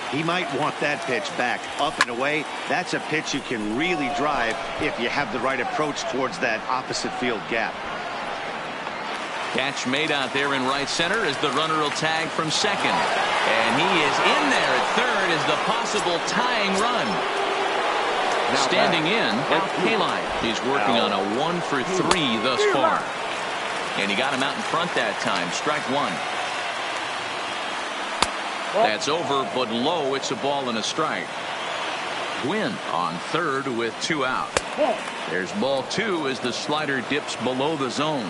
He might want that pitch back up and away. That's a pitch you can really drive if you have the right approach towards that opposite field gap. Catch made out there in right center as the runner will tag from second. And he is in there at third as the possible tying run. Standing in, Al Kaline. He's working on a 1 for 3 thus far. And he got him out in front that time. Strike 1. That's over, but low. It's a ball and a strike. Gwynn on third with 2 out. There's ball 2 as the slider dips below the zone.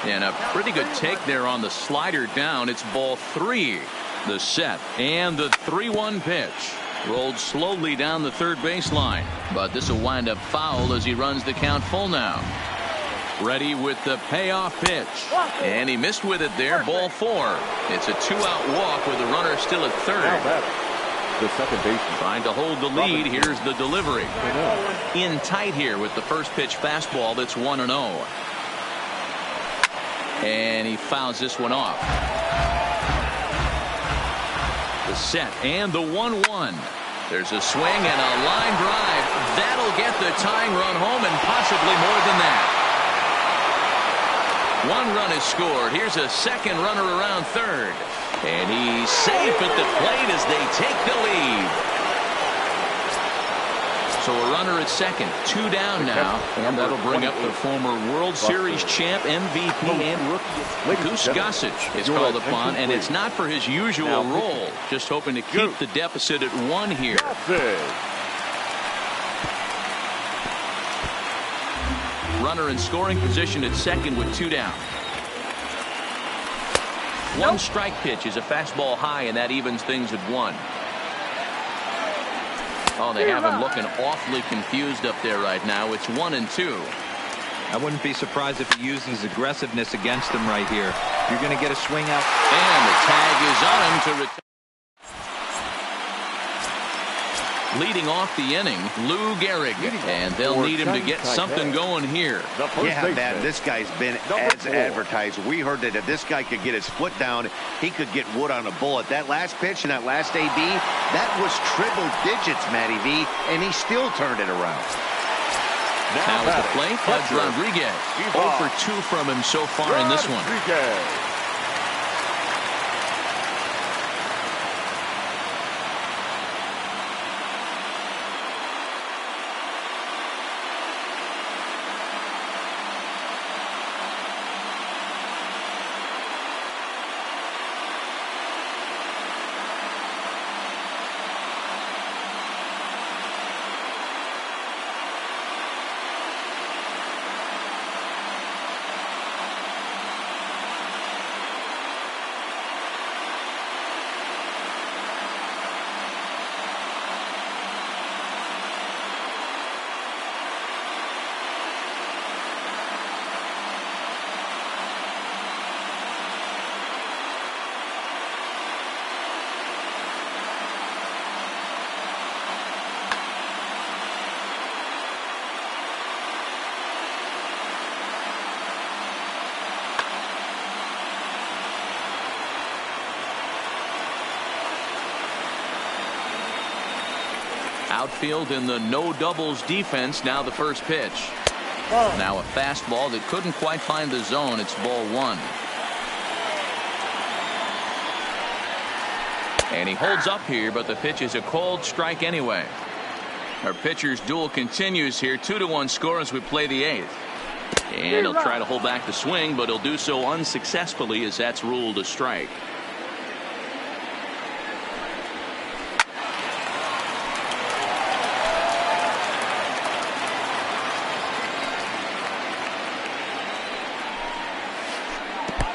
And a pretty good take there on the slider down. It's ball 3. The set and the 3-1 pitch. Rolled slowly down the third baseline, but this will wind up foul as he runs the count full now. Ready with the payoff pitch, and he missed with it there. Ball 4. It's a 2-out walk with the runner still at third. The second baseman trying to hold the lead. Here's the delivery. In tight here with the first pitch fastball. That's 1-0, and he fouls this one off. The set and the 1-1. There's a swing and a line drive. That'll get the tying run home and possibly more than that. 1 run is scored. Here's a second runner around third. And he's safe at the plate as they take the lead. So a runner at second, 2 down now, and that'll bring up the former World Series champ, MVP, and rookie Goose Gossage is called upon, and it's not for his usual role, just hoping to keep the deficit at 1 here. Runner in scoring position at second with 2 down. 1 strike pitch is a fastball high, and that evens things at 1. Oh, they have him looking awfully confused up there right now. It's 1-2. I wouldn't be surprised if he uses aggressiveness against him right here. You're going to get a swing out. And the tag is on him to retire. Leading off the inning, Lou Gehrig, and they'll need him to get something going here. Yeah, man, this guy's been as advertised. We heard that if this guy could get his foot down, he could get wood on a bullet. That last pitch and that last AB, that was triple digits, Matty V, and he still turned it around. Now at the plate, Pudge Rodriguez. 0 for 2 from him so far in this one. Outfield in the no doubles defense. Now the first pitch. Now a fastball that couldn't quite find the zone. It's ball 1. And he holds up here, but the pitch is a cold strike anyway. Our pitcher's duel continues here. 2-1 score as we play the 8th. And he'll try to hold back the swing, but he'll do so unsuccessfully as that's ruled a strike.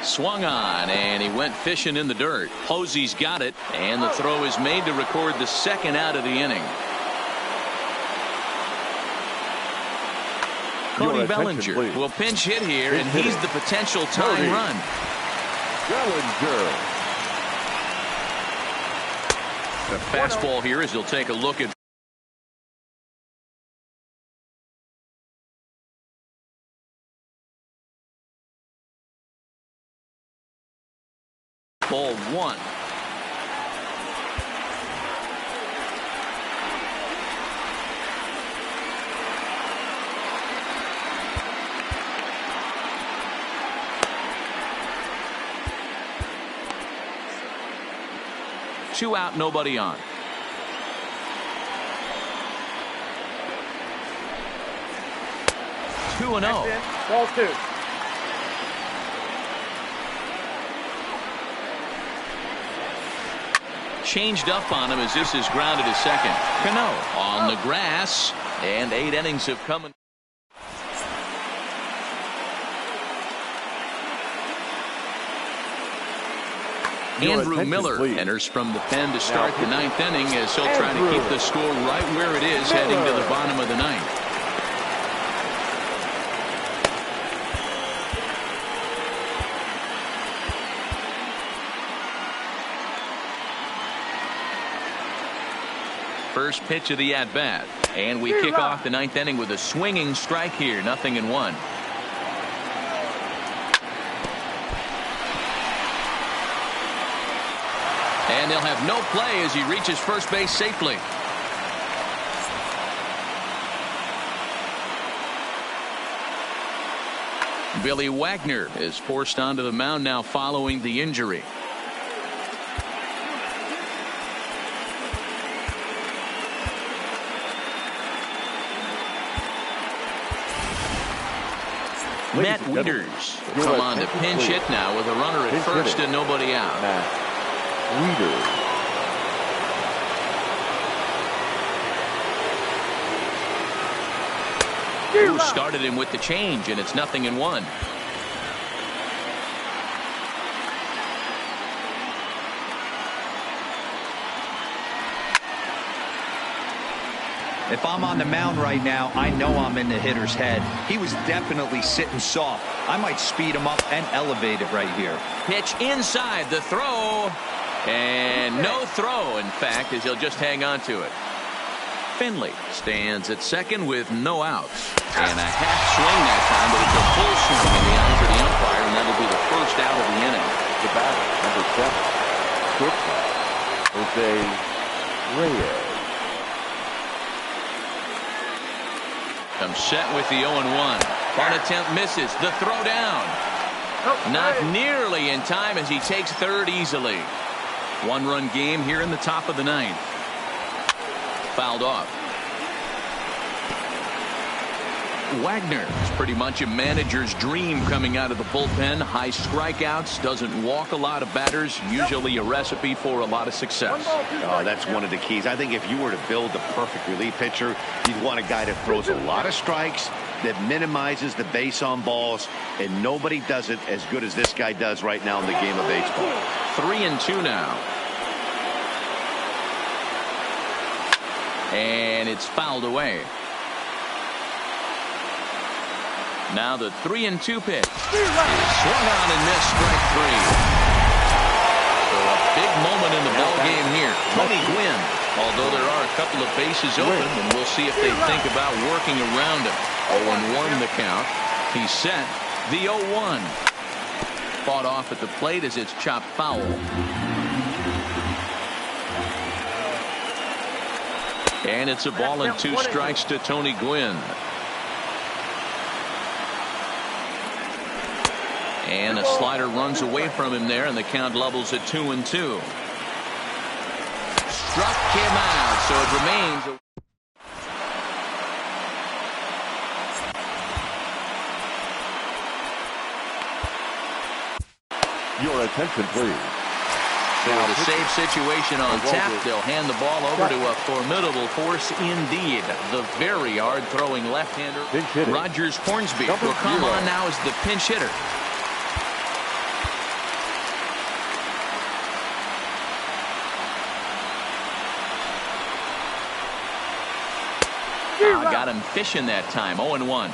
Swung on, and he went fishing in the dirt. Posey's got it, and the throw is made to record the second out of the inning. Cody Bellinger will pinch hit here, and he's the potential tying run. Bellinger. The fastball here as he'll take a look at ball 1. Two out, nobody on. Two and 0. Ball 2. Changed up on him as this is grounded to second. Cano on the grass, and 8 innings have come. Andrew Miller enters from the pen to start the 9th inning as he'll try to keep the score right where it is heading to the bottom of the 9th. First pitch of the at-bat, and we kick off the 9th inning with a swinging strike here. 0-1. And they'll have no play as he reaches first base safely. Billy Wagner is forced onto the mound now following the injury. Matt Wieters come on to pinch hit now with a runner at first and nobody out. Matt Wieters. Who started him with the change, and it's 0-1. If I'm on the mound right now, I know I'm in the hitter's head. He was definitely sitting soft. I might speed him up and elevate it right here. Pitch inside, the throw, and no throw, in fact, as he'll just hang on to it. Finley stands at second with no outs. And a half swing that time, but it's a full swing in the eyes of the umpire, and that'll be the first out of the inning. The batter, number 7, shortstop, Jose Reyes. Comes set with the 0-1. Bunt attempt misses. The throw down. Not nearly in time as he takes third easily. One-run game here in the top of the 9th. Fouled off. Wagner is pretty much a manager's dream coming out of the bullpen. High strikeouts, doesn't walk a lot of batters, usually a recipe for a lot of success. Oh, that's one of the keys. I think if you were to build the perfect relief pitcher, you'd want a guy that throws a lot of strikes, that minimizes the base on balls, and nobody does it as good as this guy does right now in the game of baseball. 3-2 now. And it's fouled away. Now the 3-2 pitch. Swung on and missed, strike 3. So a big moment in the ball game here. Tony Gwynn, although there are a couple of bases open, and we'll see if they think about working around him. 0-1 the count. He's set. The 0-1. Fought off at the plate as it's chopped foul. And it's a ball and 2 strikes to Tony Gwynn. And a slider runs away from him there, and the count levels at 2-2. Struck him out, so it remains. Your attention, please. Now the save situation on tap. They'll hand the ball over to a formidable force indeed. The very hard-throwing left-hander Rogers Hornsby will come on now as the pinch hitter. Got him fishing that time. 0-1.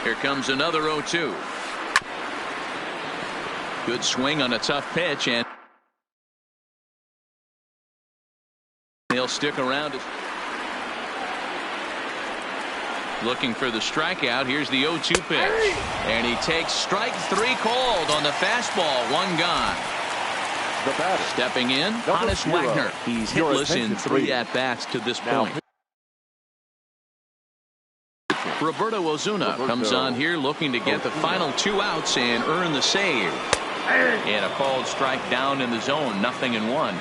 Here comes another 0-2. Good swing on a tough pitch, and he'll stick around. Looking for the strikeout. Here's the 0-2 pitch. And he takes strike 3 called on the fastball. 1 gone. The batter, stepping in, Honus Wagner. He's hitless in 3 at-bats to this point. Roberto Ozuna comes on here looking to get the final 2 outs and earn the save. And a called strike down in the zone. 0-1.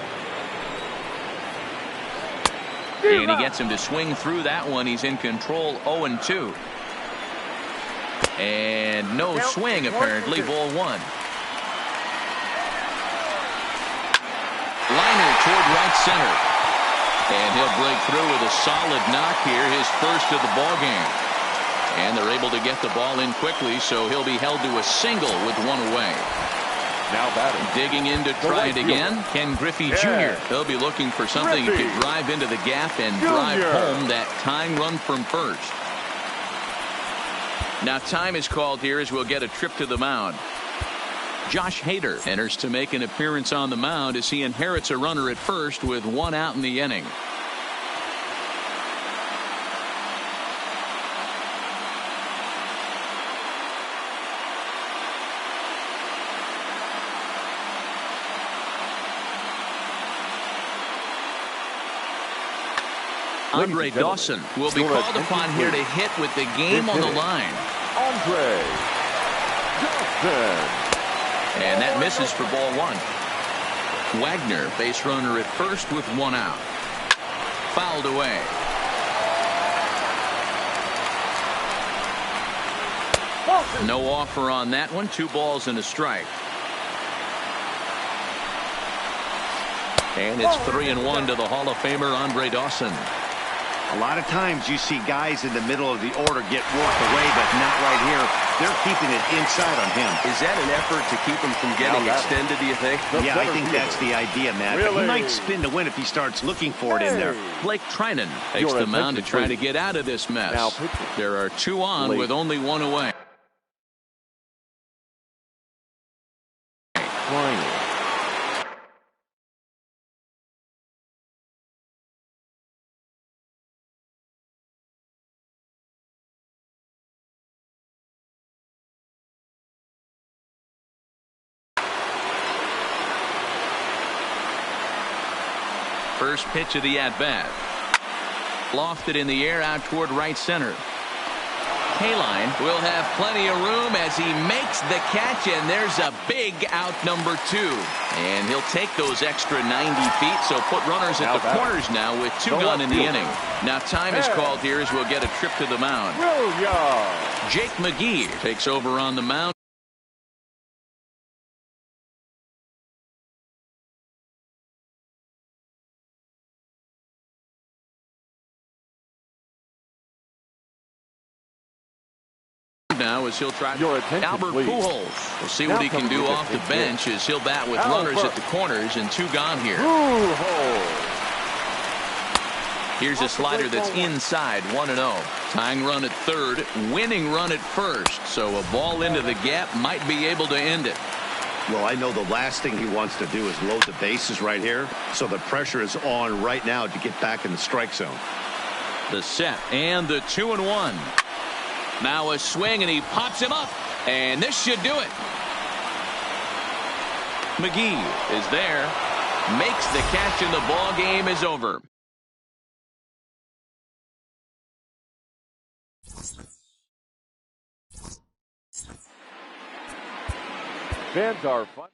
And he gets him to swing through that one. He's in control. 0-2. And no swing apparently. Ball 1. Liner toward right center. And he'll break through with a solid knock here. His first of the ball game. And they're able to get the ball in quickly, so he'll be held to a single with 1 away. Now batting. Digging in to try it again, Ken Griffey Jr. They'll be looking for something that could drive into the gap and drive home that tying run from first. Now time is called here as we'll get a trip to the mound. Josh Hader enters to make an appearance on the mound as he inherits a runner at first with 1 out in the inning. Andre Dawson will be called upon here to hit with the game on the line. Andre Dawson. And that misses for ball 1. Wagner, base runner at first with 1 out. Fouled away. No offer on that one. 2 balls and a strike. And it's 3-1 to the Hall of Famer Andre Dawson. A lot of times you see guys in the middle of the order get worked away, but not right here. They're keeping it inside on him. Is that an effort to keep him from getting extended, do you think? Yeah, I think that's the idea, Matt. But he might spin to win if he starts looking for it in there. Blake Trinan takes the mound to try to get out of this mess. There are 2 on with only 1 away. First pitch of the at-bat. Lofted in the air out toward right center. Kaline will have plenty of room as he makes the catch, and there's a big out number 2. And he'll take those extra 90 feet, so put runners at the corners now with 2 gone in the inning. Now time is called here as we'll get a trip to the mound. Jake McGee takes over on the mound. Now as he'll try Albert Pujols. We'll see what he can do off the bench as he'll bat with runners at the corners and 2 gone here. Here's a slider that's inside, 1-0. Tying run at third, winning run at first. So a ball into the gap might be able to end it. Well, I know the last thing he wants to do is load the bases right here. So the pressure is on right now to get back in the strike zone. The set and the 2-1. Now a swing, and he pops him up, and this should do it. McGee is there, makes the catch, and the ball game is over. Fans are fun.